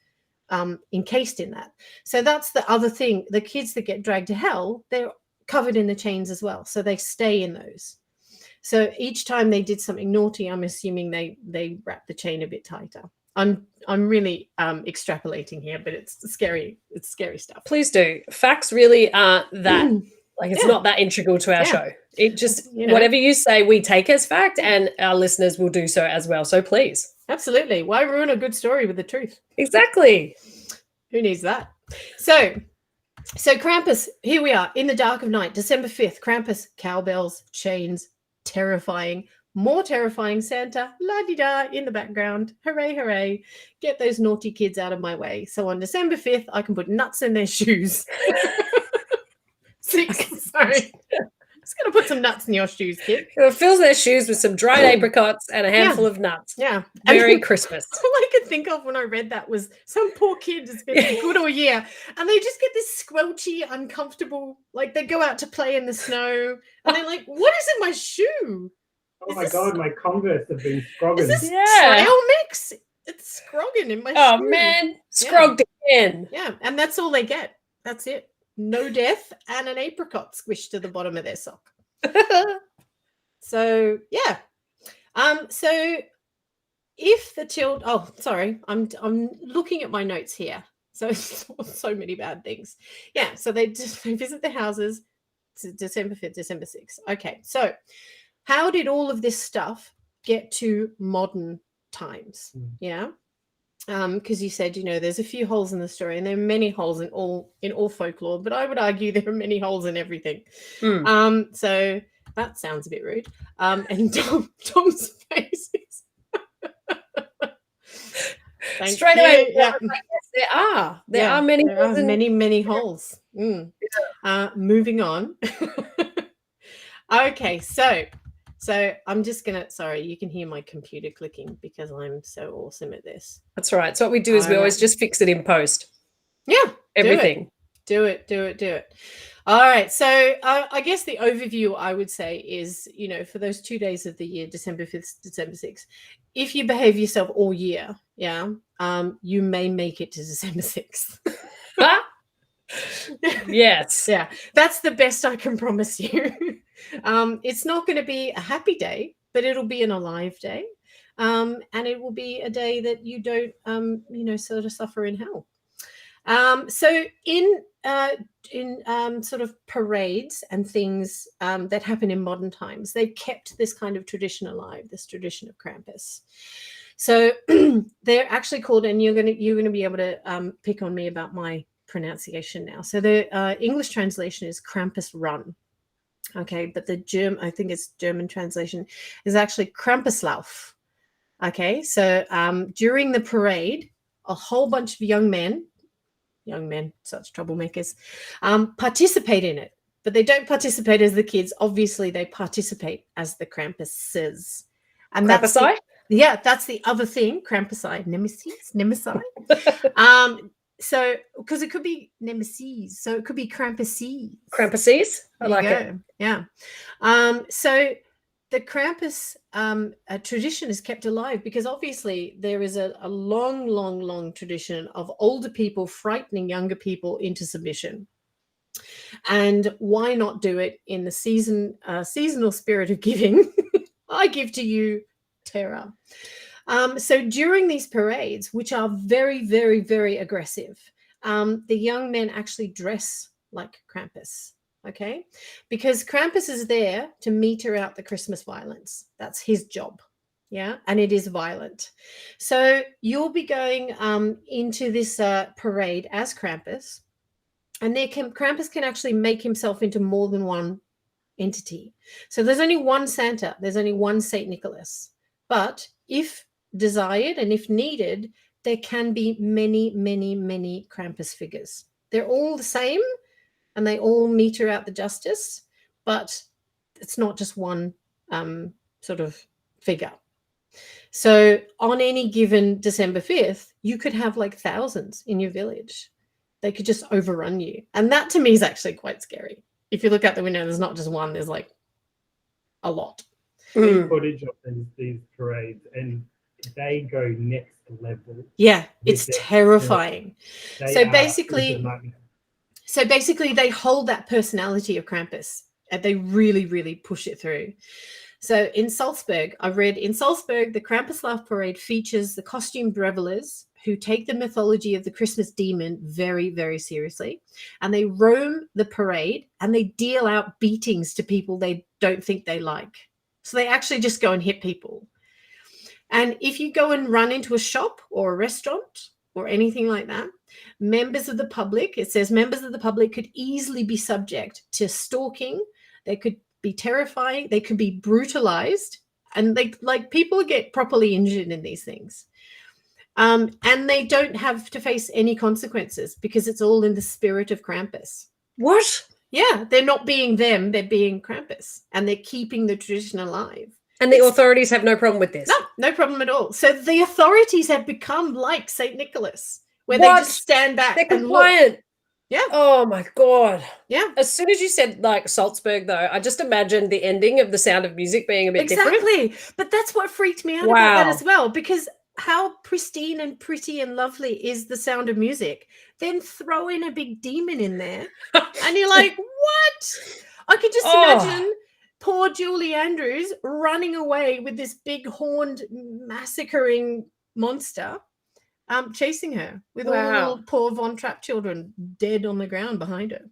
encased in that. So that's the other thing. The kids that get dragged to hell, they're covered in the chains as well, so they stay in those. So each time they did something naughty, I'm assuming they wrap the chain a bit tighter. I'm really extrapolating here, but it's scary stuff. Please do. Facts really aren't that, like, it's Yeah. not that integral to our Yeah. show. It just, You know. whatever you say, we take as fact, and our listeners will do so as well. So please. Absolutely. Why ruin a good story with the truth? Exactly. Who needs that? So Krampus, here we are in the dark of night, December 5th. Krampus, cowbells, chains, terrifying, more terrifying Santa, la-di-da in the background. Hooray, hooray. Get those naughty kids out of my way. So on December 5th, I can put nuts in their shoes. 6 Sorry. Just going to put some nuts in your shoes, kid. It fills their shoes with some dried apricots and a handful of nuts. Yeah. Merry Christmas. All I could think of when I read that was some poor kid has been good all year and they just get this squelchy, uncomfortable, like they go out to play in the snow and they're like, what is in my shoe? Oh my God, my Converse have been scrogging. Is this trail mix? It's scrogging in my shoe. Oh man, scrogged again. Yeah, and that's all they get. That's it. No death and an apricot squished to the bottom of their sock. So yeah. So if the child, oh sorry, I'm looking at my notes here. So so many bad things. Yeah, so they visit the houses December 5th, December 6th. Okay, so how did all of this stuff get to modern times? Yeah. Because you said, you know, there's a few holes in the story, and there are many holes in all folklore, but I would argue there are many holes in everything. So that sounds a bit rude. And Tom's face is straight away. Yeah. Yes, there are many holes. Many holes. Moving on. Okay, so I'm just gonna, sorry, you can hear my computer clicking because I'm so awesome at this. That's right. So what we do is we always just fix it in post. Yeah. Everything. Do it. All right. So I guess the overview I would say is, you know, for those 2 days of the year, December 5th, December 6th, if you behave yourself all year, you may make it to December 6th. Yes. Yeah, that's the best I can promise you. It's not going to be a happy day, but it'll be an alive day. And it will be a day that you don't, sort of suffer in hell. So in sort of parades and things that happen in modern times, they've kept this kind of tradition alive, this tradition of Krampus. So they're actually called, and you're gonna be able to pick on me about my pronunciation now. So the English translation is Krampus Run. Okay, but the German translation is actually Krampuslauf. Okay, so during the parade, a whole bunch of young men, such troublemakers, participate in it, but they don't participate as the kids. Obviously, they participate as the Krampuses. And that's the other thing, Krampusai, nemesis. So, because it could be nemesis, so it could be Krampuses. I like it. Yeah. So the Krampus tradition is kept alive because obviously there is a long tradition of older people frightening younger people into submission. And why not do it in the seasonal spirit of giving? I give to you terror. So during these parades, which are very, very, very aggressive, the young men actually dress like Krampus, okay? Because Krampus is there to meter out the Christmas violence. That's his job, yeah? And it is violent. So you'll be going into this parade as Krampus, and Krampus can actually make himself into more than one entity. So there's only one Santa. There's only one Saint Nicholas. But if desired and if needed, there can be many Krampus figures. They're all the same and they all meter out the justice, but it's not just one sort of figure. So on any given December 5th, you could have like thousands in your village. They could just overrun you. And that to me is actually quite scary. If you look out the window, there's not just one, there's like a lot. Footage of these parades, and they go next level. Yeah, it's terrifying. So basically they hold that personality of Krampus and they really push it through. So in Salzburg, I read in Salzburg, the Krampuslauf parade features the costumed revelers who take the mythology of the Christmas demon very, very seriously. And they roam the parade and they deal out beatings to people they don't think they like. So they actually just go and hit people. And if you go and run into a shop or a restaurant or anything like that, members of the public could easily be subject to stalking. They could be terrifying. They could be brutalized. And people get properly injured in these things. And they don't have to face any consequences because it's all in the spirit of Krampus. What? Yeah, they're not being them, they're being Krampus, and they're keeping the tradition alive. And the authorities have no problem with this. No problem at all. So the authorities have become like St. Nicholas, where What? they just stand back They're and look. compliant. Yeah. Oh my God. Yeah. As soon as you said like Salzburg, though, I just imagined the ending of The Sound of Music being a bit different. Exactly. But that's what freaked me out about that as well, because how pristine and pretty and lovely is The Sound of Music? Then throw in a big demon in there, and you're like, what? I could just imagine poor Julie Andrews running away with this big horned massacring monster, chasing her with all the little poor Von Trapp children dead on the ground behind her.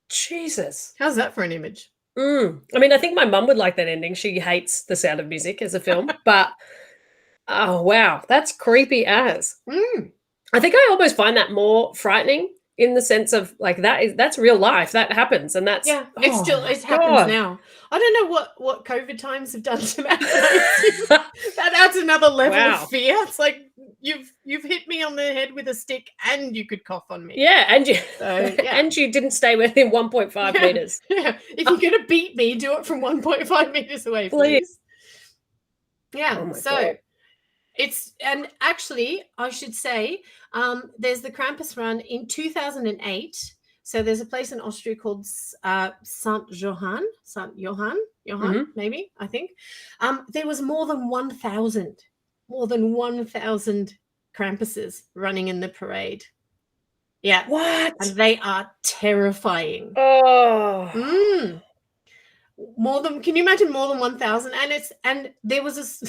Jesus. How's that for an image? I mean, I think my mum would like that ending. She hates The Sound of Music as a film, but oh wow, that's creepy as. I think I almost find that more frightening in the sense of like that's real life. That happens, and that's it happens now. I don't know what COVID times have done to that. That adds another level of fear. It's like you've hit me on the head with a stick, and you could cough on me. Yeah, and you didn't stay within 1.5 meters. Yeah, if you're gonna beat me, do it from 1.5 meters away, please. Yeah. God. And actually, I should say, there's the Krampus run in 2008. So there's a place in Austria called St. Johann, maybe, I think. There was more than 1,000 Krampuses running in the parade. Yeah. What? And they are terrifying. Oh. Can you imagine more than 1,000? And there was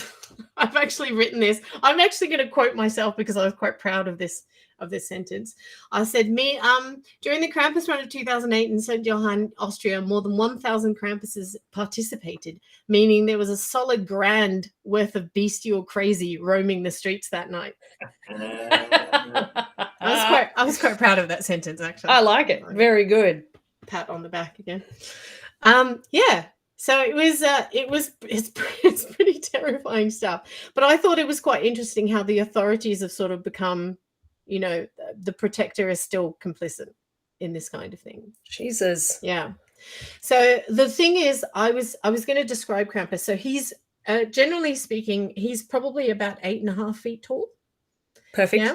I've actually written this. I'm actually going to quote myself because I was quite proud of this sentence. I said, during the Krampus run of 2008 in St. Johann, Austria, more than 1,000 Krampuses participated, meaning there was a solid grand worth of bestial crazy roaming the streets that night. I was quite proud of that sentence, actually. I like it. Very good. Pat on the back again. So it's pretty terrifying stuff, but I thought it was quite interesting how the authorities have sort of become, the protector is still complicit in this kind of thing. Jesus. Yeah. So the thing is, I was going to describe Krampus. So he's generally speaking, he's probably about 8.5 feet tall. Perfect.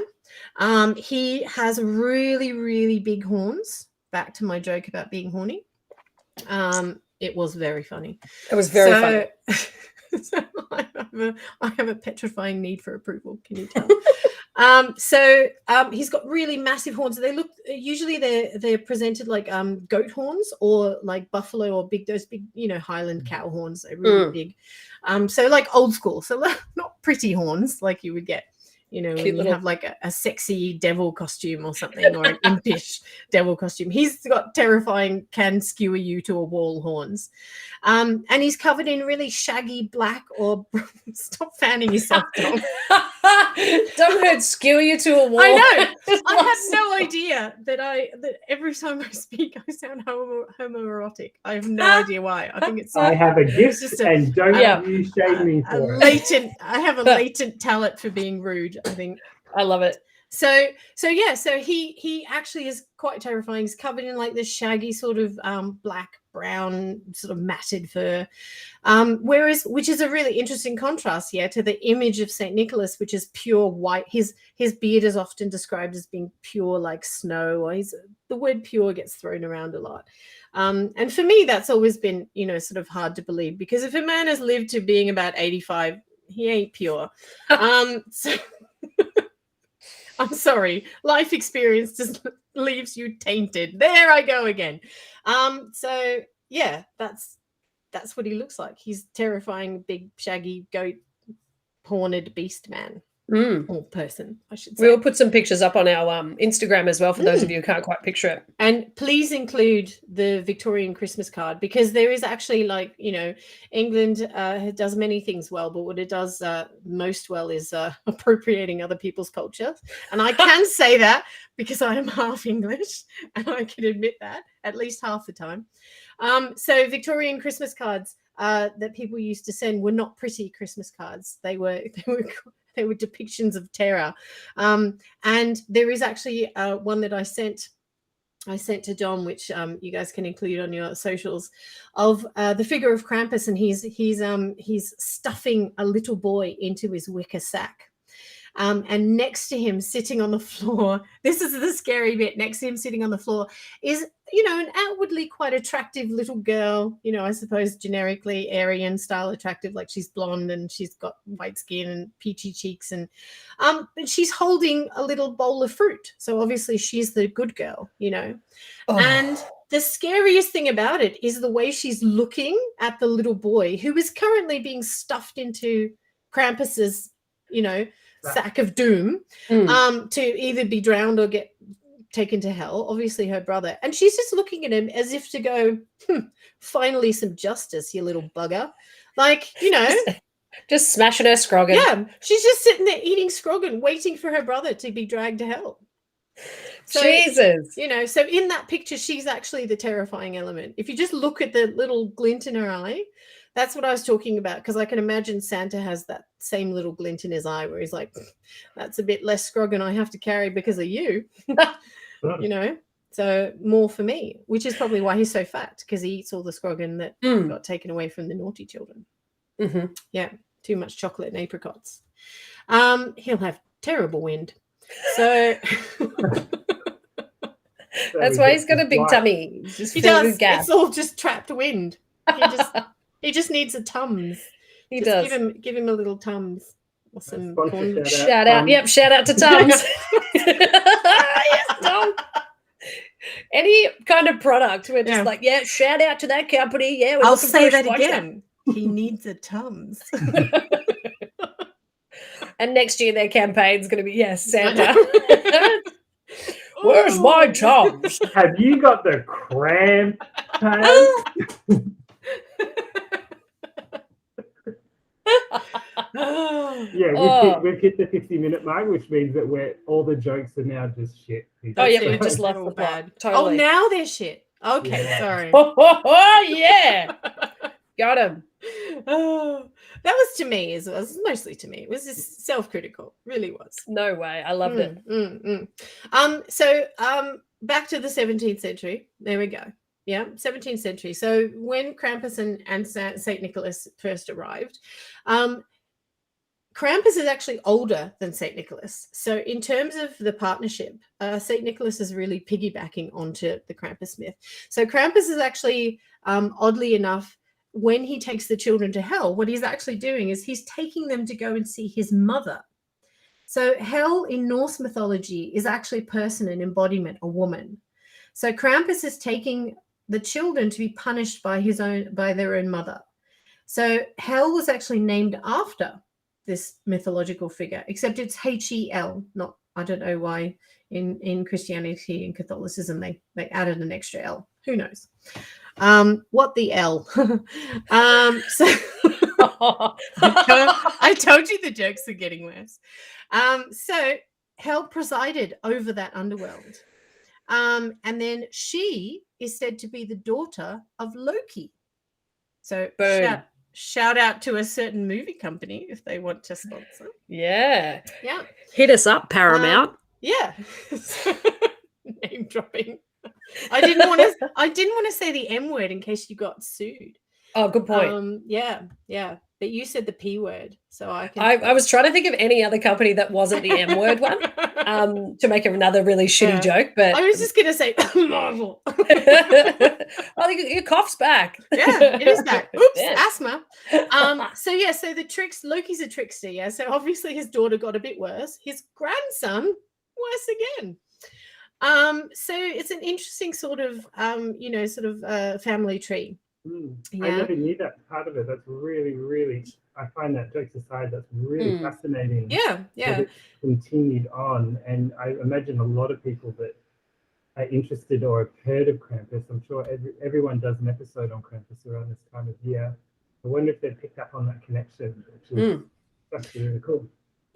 Yeah. He has really, really big horns. Back to my joke about being horny. It was very funny. It was very funny. So I have a petrifying need for approval. Can you tell? He's got really massive horns. Usually they're presented like goat horns or like buffalo or those big Highland cow horns. They're really big. So like old school. So not pretty horns like you would get. When you have like a sexy devil costume or something, or an impish devil costume. He's got terrifying, can skewer you to a wall horns. And he's covered in really shaggy black or stop fanning yourself, Dom. Don't hurt skewer you to a wall. I know. I had no idea that every time I speak I sound homoerotic. I have no idea why. I think it's I have a gift and don't you shame me for it. I have a latent talent for being rude, I think. I love it. So he actually is quite terrifying. He's covered in like this shaggy sort of black, brown, sort of matted fur. Which is a really interesting contrast here to the image of St. Nicholas, which is pure white. His beard is often described as being pure like snow, or the word pure gets thrown around a lot. And for me, that's always been, sort of hard to believe, because if a man has lived to being about 85, he ain't pure. So I'm sorry, life experience just leaves you tainted. There I go again. So yeah, that's what he looks like. He's terrifying, big, shaggy, goat horned beast man. Or person, I should say. We'll put some pictures up on our Instagram as well for those of you who can't quite picture it. And please include the Victorian Christmas card, because there is actually England does many things well, but what it does most well is appropriating other people's culture. And I can say that because I am half English, and I can admit that at least half the time. So Victorian Christmas cards that people used to send were not pretty Christmas cards. They were depictions of terror. And there is actually one that I sent I sent to Dom, which you guys can include on your socials, of the figure of Krampus, and he's stuffing a little boy into his wicker sack. And next to him, sitting on the floor, this is the scary bit, next to him sitting on the floor is, an outwardly quite attractive little girl, I suppose generically Aryan style attractive, like she's blonde and she's got white skin and peachy cheeks, and she's holding a little bowl of fruit. So obviously she's the good girl, Oh. And the scariest thing about it is the way she's looking at the little boy who is currently being stuffed into Krampus's, sack of doom, to either be drowned or get taken to hell, obviously her brother. And she's just looking at him as if to go, finally some justice, you little bugger. Like, just smashing her scrogen. Yeah, she's just sitting there eating scrogen, waiting for her brother to be dragged to hell. So, Jesus. So in that picture, she's actually the terrifying element. If you just look at the little glint in her eye, that's what I was talking about, because I can imagine Santa has that same little glint in his eye where he's like, that's a bit less scrogen I have to carry because of you, so more for me, which is probably why he's so fat, because he eats all the scrogen that got taken away from the naughty children. Mm-hmm. Yeah, too much chocolate and apricots. He'll have terrible wind. So that's why he's got a big tummy. Just he filled does. with gas. It's all just trapped wind. He just needs a Tums. He just does. Give him a little Tums or some corn. Shout out. Yep, shout out to Tums. Yes, Tom. Any kind of product, we're just shout out to that company. Yeah, I'll say that again. He needs a Tums. And next year their campaign's going to be, Santa. Where's my Tums? Have you got the Krampus? We've hit the 50-minute mark, which means that all the jokes are now just shit. We've just left the bad. Totally. Oh, now they're shit. Okay, sorry. Yeah. Got him. Oh, that was to me. It was mostly to me. It was just self-critical. Really was. No way. I loved it. So back to the 17th century. There we go. Yeah, 17th century. So when Krampus and Saint Nicholas first arrived, Krampus is actually older than Saint Nicholas. So in terms of the partnership, Saint Nicholas is really piggybacking onto the Krampus myth. So Krampus is actually, oddly enough, when he takes the children to hell, what he's actually doing is he's taking them to go and see his mother. So hell in Norse mythology is actually a person, an embodiment, a woman. So Krampus is taking the children to be punished by their own mother. So hell was actually named after this mythological figure, except it's Hel, not, I don't know why in Christianity and Catholicism they added an extra L. Who knows? What the L? So I told you the jokes are getting worse. So Hel presided over that underworld. And then she is said to be the daughter of Loki. So shout out to a certain movie company if they want to sponsor. Yeah. Yeah. Hit us up, Paramount. Yeah. Name dropping. I didn't want to say the M word in case you got sued. Oh, good point. Yeah. But you said the P word, so I was trying to think of any other company that wasn't the M word one, to make another really shitty joke. But I was just gonna say Marvel. Oh, your cough's back. Yeah, it is back. Oops, asthma. So the tricks. Loki's a trickster. Yeah. So obviously his daughter got a bit worse. His grandson worse again. So it's an interesting sort of family tree. I never knew that part of it. That's really, really, I find that, jokes aside, that's really fascinating. Yeah. It continued on, and I imagine a lot of people that are interested or have heard of Krampus, I'm sure everyone does an episode on Krampus around this time of year. I wonder if they picked up on that connection, which is actually really cool.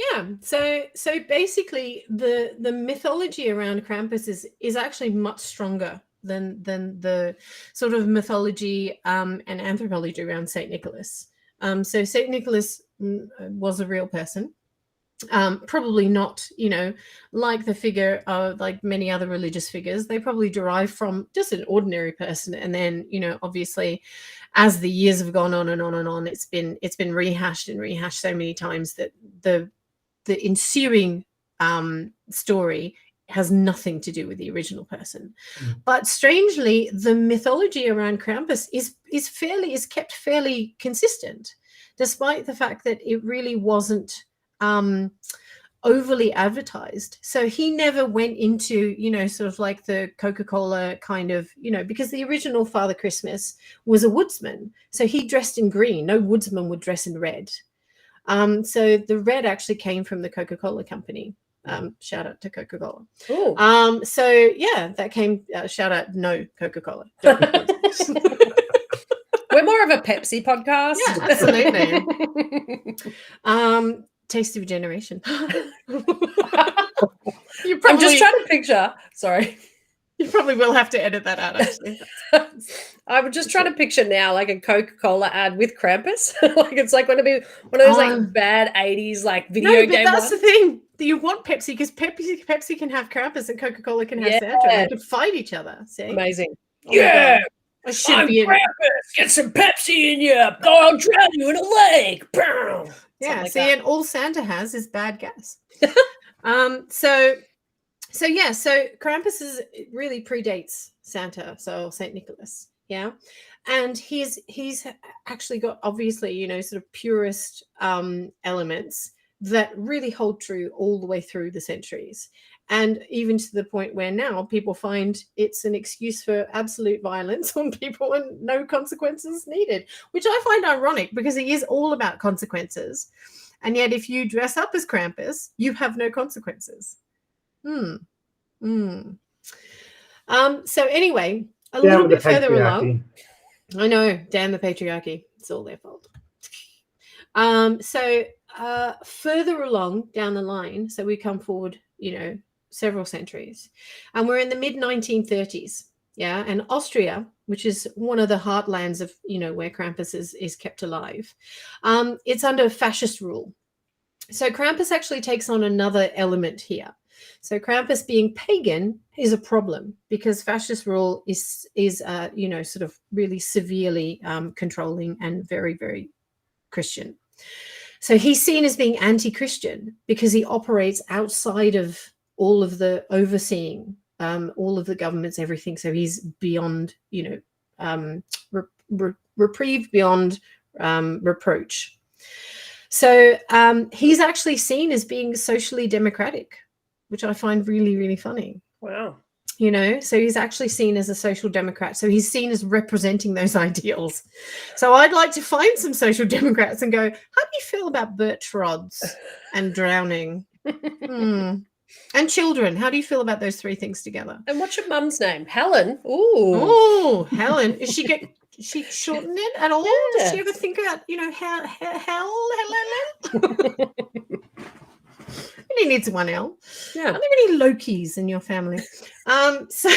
Yeah, so basically the mythology around Krampus is actually much stronger than the sort of mythology and anthropology around Saint Nicholas. So Saint Nicholas was a real person. Probably not, like the figure of like many other religious figures. They probably derive from just an ordinary person, and then obviously, as the years have gone on and on and on, it's been rehashed and rehashed so many times that the ensuing story has nothing to do with the original person. But strangely, the mythology around Krampus is kept fairly consistent, despite the fact that it really wasn't overly advertised. So he never went into, sort of like the Coca-Cola kind of, because the original Father Christmas was a woodsman. So he dressed in green. No woodsman would dress in red. So the red actually came from the Coca-Cola company. Shout out to Coca-Cola. So yeah, that came, shout out, no Coca-Cola. We're more of a Pepsi podcast. Yeah, absolutely. Taste of a generation. I'm just trying to picture. Sorry. You probably will have to edit that out, actually. I'm just trying to picture now like a Coca-Cola ad with Krampus. Like it's like going to be one of those like bad 80s like video game that's ones. the thing. You want Pepsi because Pepsi can have Krampus and Coca-Cola can have Santa. They can fight each other. See? Amazing. Oh yeah. I'm Krampus. Get some Pepsi in you. I'll drown you in a lake. Yeah, like see, that. and all Santa has is bad gas. So Krampus really predates Santa, so Saint Nicholas, yeah, and he's actually got obviously sort of purist elements that really hold true all the way through the centuries, and even to the point where now people find it's an excuse for absolute violence on people and no consequences needed, which I find ironic because he is all about consequences, and yet if you dress up as Krampus, you have no consequences. So anyway, a little bit further along. I know, damn the patriarchy. It's all their fault. So further along down the line, so we come forward, several centuries, and we're in the mid-1930s. Yeah, and Austria, which is one of the heartlands of, where Krampus is kept alive, it's under fascist rule. So Krampus actually takes on another element here. So Krampus being pagan is a problem because fascist rule is sort of really severely controlling and very, very Christian. So he's seen as being anti-Christian because he operates outside of all of the overseeing, all of the governments, everything. So he's beyond, reprieve, beyond reproach. So he's actually seen as being socially democratic, which I find really, really funny. Wow. So he's actually seen as a social democrat. So he's seen as representing those ideals. So I'd like to find some social democrats and go, how do you feel about birch rods and drowning? And children? How do you feel about those three things together? And what's your mum's name? Helen. Ooh, Helen. Is she shortened it at all? Yeah. Does she ever think about, Helen? Really needs one L. Yeah. Are there any Lokis in your family? So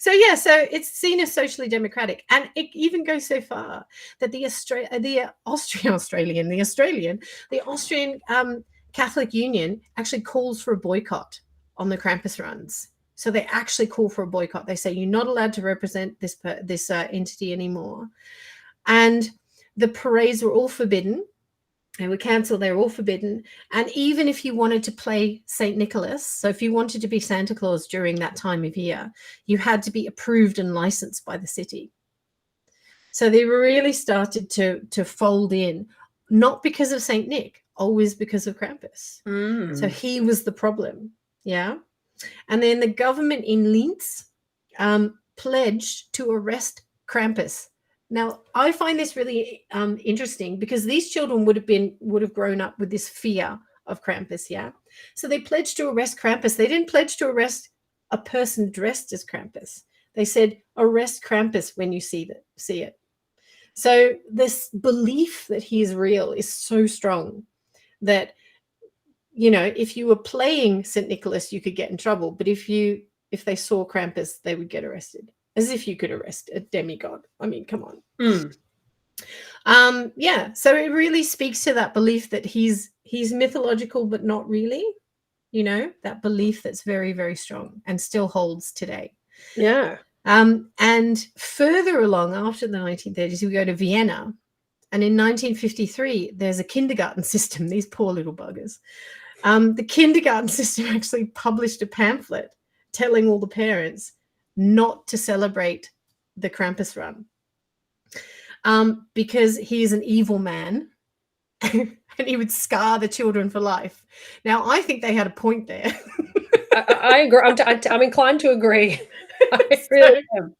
it's seen as socially democratic, and it even goes so far that the Austrian Catholic Union actually calls for a boycott on the Krampus runs. So they actually call for a boycott. They say you're not allowed to represent this entity anymore, and the parades were all forbidden. They were cancelled. They were all forbidden. And even if you wanted to play St. Nicholas, so if you wanted to be Santa Claus during that time of year, you had to be approved and licensed by the city. So they really started to fold in, not because of St. Nick, always because of Krampus. So he was the problem. Yeah. And then the government in Linz pledged to arrest Krampus. Now, I find this really interesting because these children would have grown up with this fear of Krampus, yeah? So they pledged to arrest Krampus. They didn't pledge to arrest a person dressed as Krampus. They said, arrest Krampus when you see it. So this belief that he is real is so strong that, if you were playing St. Nicholas, you could get in trouble. But if they saw Krampus, they would get arrested. As if you could arrest a demigod. I mean, come on. Yeah, so it really speaks to that belief that he's mythological, but not really, that belief that's very, very strong and still holds today. Yeah. And further along after the 1930s, we go to Vienna. And in 1953, there's a kindergarten system, these poor little buggers. The kindergarten system actually published a pamphlet telling all the parents not to celebrate the Krampus run because he is an evil man and he would scar the children for life. Now, I think they had a point there. I agree. I'm inclined to agree. I really am.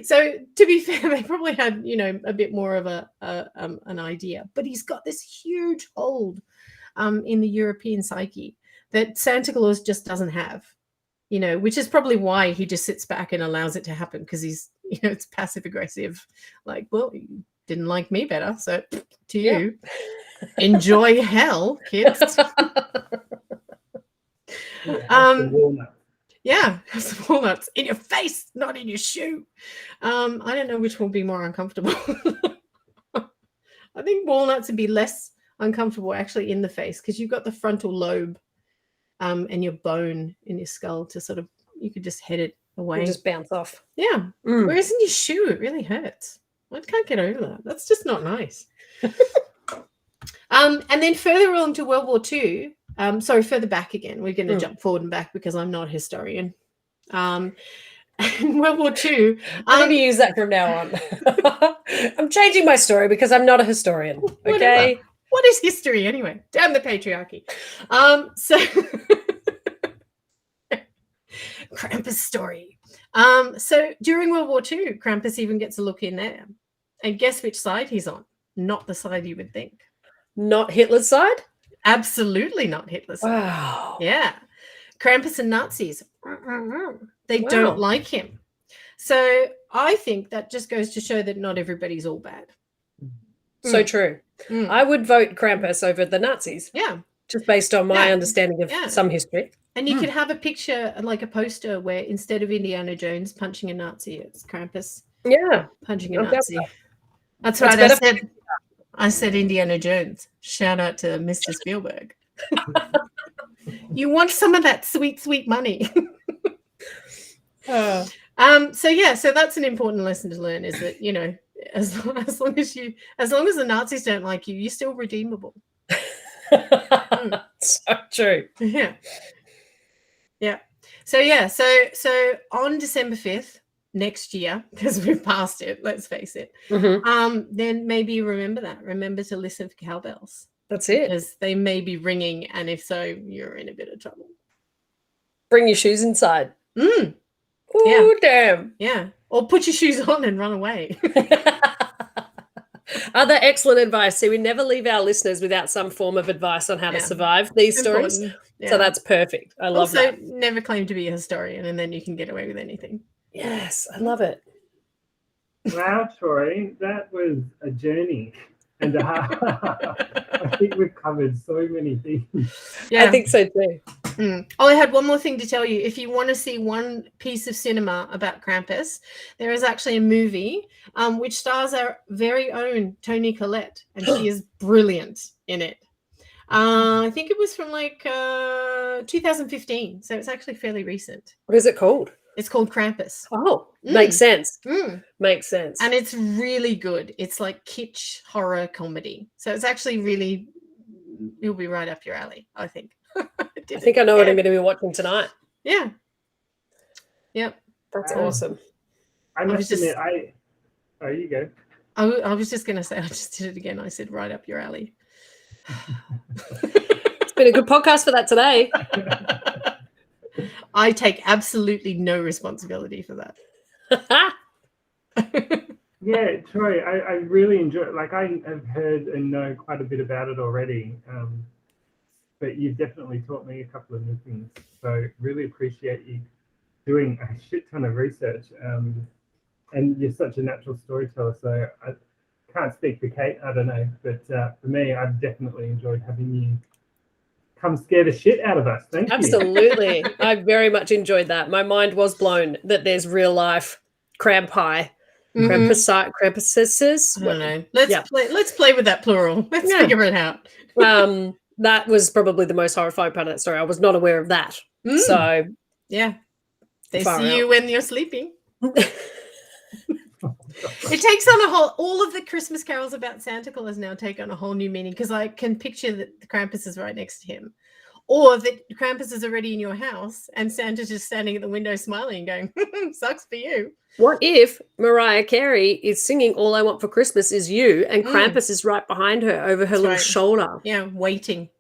So to be fair, they probably had, a bit more of an idea, but he's got this huge hold in the European psyche that Santa Claus just doesn't have, which is probably why he just sits back and allows it to happen, because he's, it's passive aggressive, like, well, you didn't like me better, so to you, enjoy hell, kids. Yeah, have some walnuts in your face, not in your shoe. I don't know which will be more uncomfortable. I think walnuts would be less uncomfortable actually in the face, because you've got the frontal lobe and your bone in your skull to sort of, you could just head it away. You just bounce off. Yeah. Whereas in your shoe, it really hurts. I can't get over that. That's just not nice. And then further on to World War II, further back again. We're going to jump forward and back because I'm not a historian. In World War II. I'm going to use that from now on. I'm changing my story because I'm not a historian. Okay. Whatever. What is history anyway? Damn the patriarchy. Krampus story. So during World War II, Krampus even gets a look in there. And guess which side he's on? Not the side you would think. Not Hitler's side? Absolutely not Hitler's side. Wow. Yeah. Krampus and Nazis. They don't like him. So I think that just goes to show that not everybody's all bad. So true. I would vote Krampus over the Nazis. Yeah. Just based on my understanding of some history. And you could have a picture, like a poster, where instead of Indiana Jones punching a Nazi, it's Krampus punching a Nazi. That's right. I said Indiana Jones. Shout out to Mr. Spielberg. You want some of that sweet, sweet money. So that's an important lesson to learn, is that, as long as the Nazis don't like you, you're still redeemable. So true. Yeah. Yeah. So on December 5th next year, because we've passed it, let's face it, then maybe remember to listen for cowbells. That's it. Because they may be ringing, and if so, you're in a bit of trouble. Bring your shoes inside. Ooh, damn. Yeah. Or put your shoes on and run away. Other excellent advice. See, we never leave our listeners without some form of advice on how to survive these stories. Yeah. So that's perfect. I love that. Also, never claim to be a historian, and then you can get away with anything. Yes, I love it. Wow, Troy, that was a journey and a half. I think we've covered so many things. Yeah, I think so too. Oh, I had one more thing to tell you. If you want to see one piece of cinema about Krampus, there is actually a movie which stars our very own Toni Collette, and she is brilliant in it. I think it was from 2015, so it's actually fairly recent. What is it called? It's called Krampus. Oh, makes sense. Makes sense. And it's really good. It's like kitsch horror comedy. So it's actually really, it'll be right up your alley, I think. I think I know what I'm going to be watching tonight. Yeah. Yep. That's awesome. I must admit, oh, you go. I was just going to say, I just did it again. I said right up your alley. It's been a good podcast for that today. I take absolutely no responsibility for that. Yeah, Troy, I really enjoy it. Like, I have heard and know quite a bit about it already, but you've definitely taught me a couple of new things. So really appreciate you doing a shit ton of research. And you're such a natural storyteller, so I can't speak for Kate, I don't know, but for me, I've definitely enjoyed having you come scare the shit out of us. Thank you. Absolutely. I very much enjoyed that. My mind was blown that there's real life Krampi Krampuses. I don't know. Let's play with that plural. Let's figure it out. That was probably the most horrifying part of that story. I was not aware of that. So yeah, they far see out. you when you're sleeping. It takes on all of the Christmas carols about Santa Claus now take on a whole new meaning, because I can picture that the Krampus is right next to him, or that Krampus is already in your house and Santa's just standing at the window smiling going, sucks for you. What if Mariah Carey is singing All I Want for Christmas Is You, and Krampus is right behind her over her little shoulder? Yeah, waiting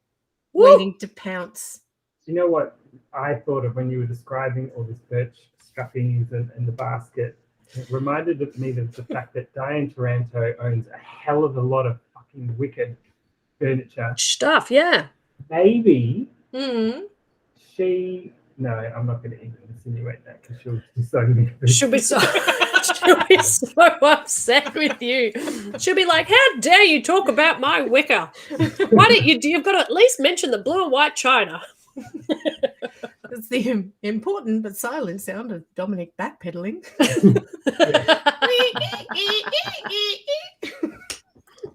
to pounce. Do you know what I thought of when you were describing all this birch strappings and the basket? It reminded me of the fact that Diane Taranto owns a hell of a lot of fucking wicked furniture stuff. Yeah, maybe she. No, I'm not going to even insinuate that, because she'll be so. She'll be so upset with you. She'll be like, "How dare you talk about my wicker? Why don't you? You've got to at least mention the blue and white china." It's the important but silent sound of Dominic backpedaling.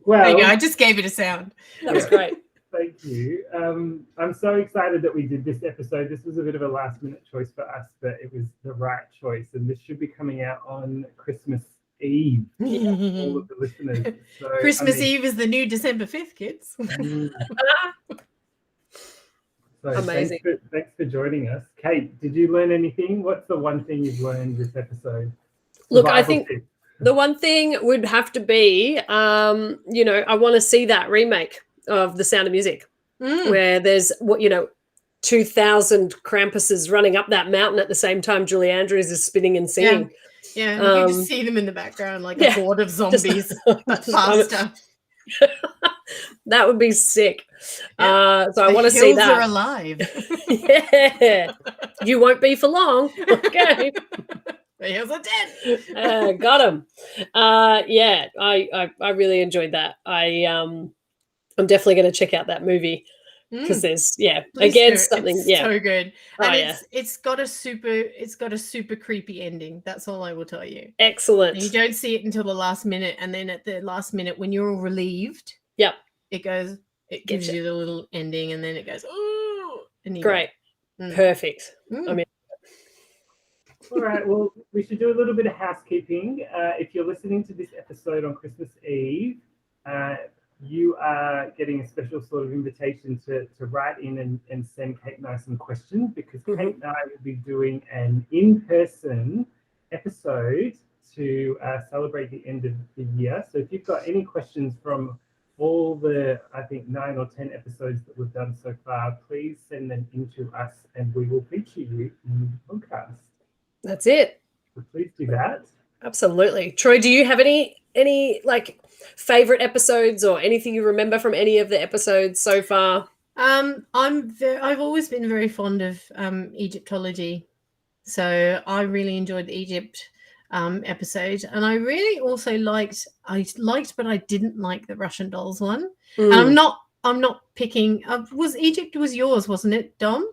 Well, there you go. I just gave it a sound. That was great. Thank you. I'm so excited that we did this episode. This was a bit of a last-minute choice for us, but it was the right choice. And this should be coming out on Christmas Eve for all of the listeners. So, Christmas Eve is the new December 5th, kids. So amazing. Thanks for joining us. Kate, did you learn anything? What's the one thing you've learned this episode? Look, I think the one thing would have to be, I want to see that remake of The Sound of Music, where there's 2,000 Krampuses running up that mountain at the same time Julie Andrews is spinning and singing. Yeah, you can just see them in the background like a horde of zombies, but faster. That would be sick. So I want to see that. Are alive. Yeah, you won't be for long. Okay. The hills are dead. Got him. Yeah, I really enjoyed that. I'm definitely going to check out that movie, because there's something. It's so good, and it's got a super creepy ending. That's all I will tell you. Excellent. And you don't see it until the last minute, and then at the last minute, when you're all relieved, it gives you the little ending, and then it goes, oh, great, perfect. I mean. All right, well, we should do a little bit of housekeeping. If you're listening to this episode on Christmas Eve, you are getting a special sort of invitation to write in and send Kate and I some questions, because Kate and I will be doing an in-person episode to celebrate the end of the year. So if you've got any questions from all the, I think, 9 or 10 episodes that we've done so far, please send them in to us and we will feature you in the podcast. That's it. So please do that. Absolutely. Troy, do you have any like favorite episodes or anything you remember from any of the episodes so far? I've always been very fond of Egyptology, so I really enjoyed the Egypt episode, and I really also liked, but I didn't like the Russian dolls one. And I'm not picking. Egypt was yours, wasn't it, Dom?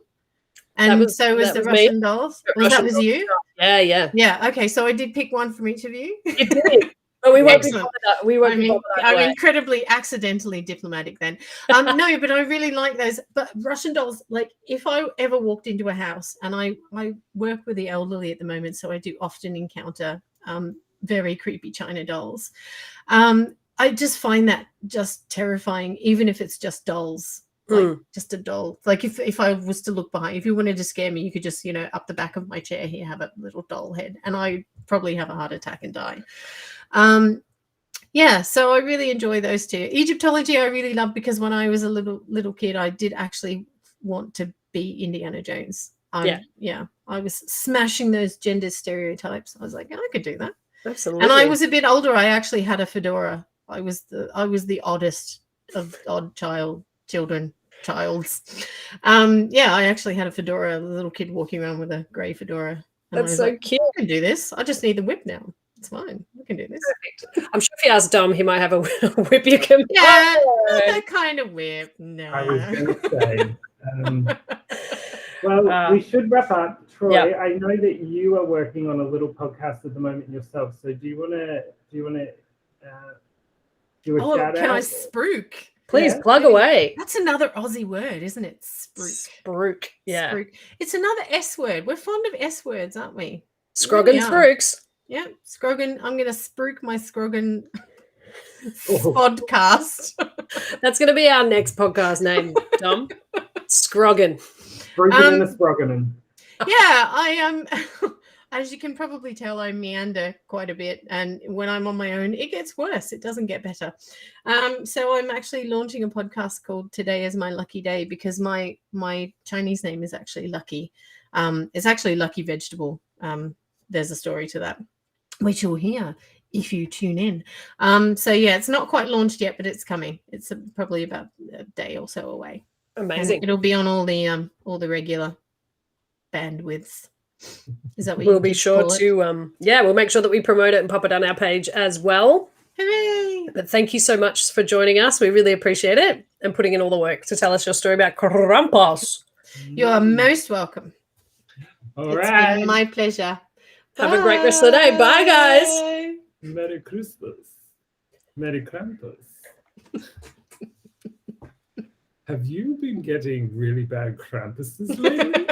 And was the Russian dolls. That was you? Yeah. Yeah. Okay, so I did pick one from each of you. You did. Oh, we won't be bothered that. We won't be bothered that I'm way. incredibly accidentally diplomatic then. No, but I really like those. But Russian dolls, like if I ever walked into a house, and I work with the elderly at the moment, so I do often encounter very creepy China dolls. I just find that just terrifying, even if it's just dolls. Like just a doll. Like if I was to look behind, if you wanted to scare me, you could just, up the back of my chair here have a little doll head, and I probably have a heart attack and die. So I really enjoy those two. Egyptology I really love, because when I was a little kid, I did actually want to be Indiana Jones. I was smashing those gender stereotypes. I was like, I could do that. Absolutely. And I was a bit older. I actually had a fedora. I was the oddest of odd children. I actually had a fedora, a little kid walking around with a grey fedora. That's so cute. I can do this. I just need the whip now. It's fine. We can do this. Perfect. I'm sure if you ask Dom, he might have a whip you can. Yeah, not that kind of whip. No. I was going to say. We should wrap up. Troy, I know that you are working on a little podcast at the moment yourself. So do you want to do a shout out? Can I spruik? Please plug away. That's another Aussie word, isn't it? Spruik. Spruik. Yeah. Spruik. It's another S word. We're fond of S words, aren't we? Scrogen spruiks. Yeah, scrogen. I'm going to spruik my scrogen podcast. That's going to be our next podcast name, Dom. Scrogen. Scrogen and a scrogen. Yeah, I am. As you can probably tell, I meander quite a bit, and when I'm on my own, it gets worse. It doesn't get better. So I'm actually launching a podcast called "Today Is My Lucky Day" because my Chinese name is actually Lucky. It's actually Lucky Vegetable. There's a story to that, which you'll hear if you tune in. So yeah, it's not quite launched yet, but it's coming. It's probably about a day or so away. Amazing. And it'll be on all the regular bandwidths. Is that what we'll be sure to we'll make sure that we promote it and pop it on our page as well. Hooray! But thank you so much for joining us. We really appreciate it and putting in all the work to tell us your story about Krampus. You are most welcome. All It's right. been my pleasure. Have a great rest of the day. Bye, guys. Merry Christmas. Merry Krampus. Have you been getting really bad Krampuses lately?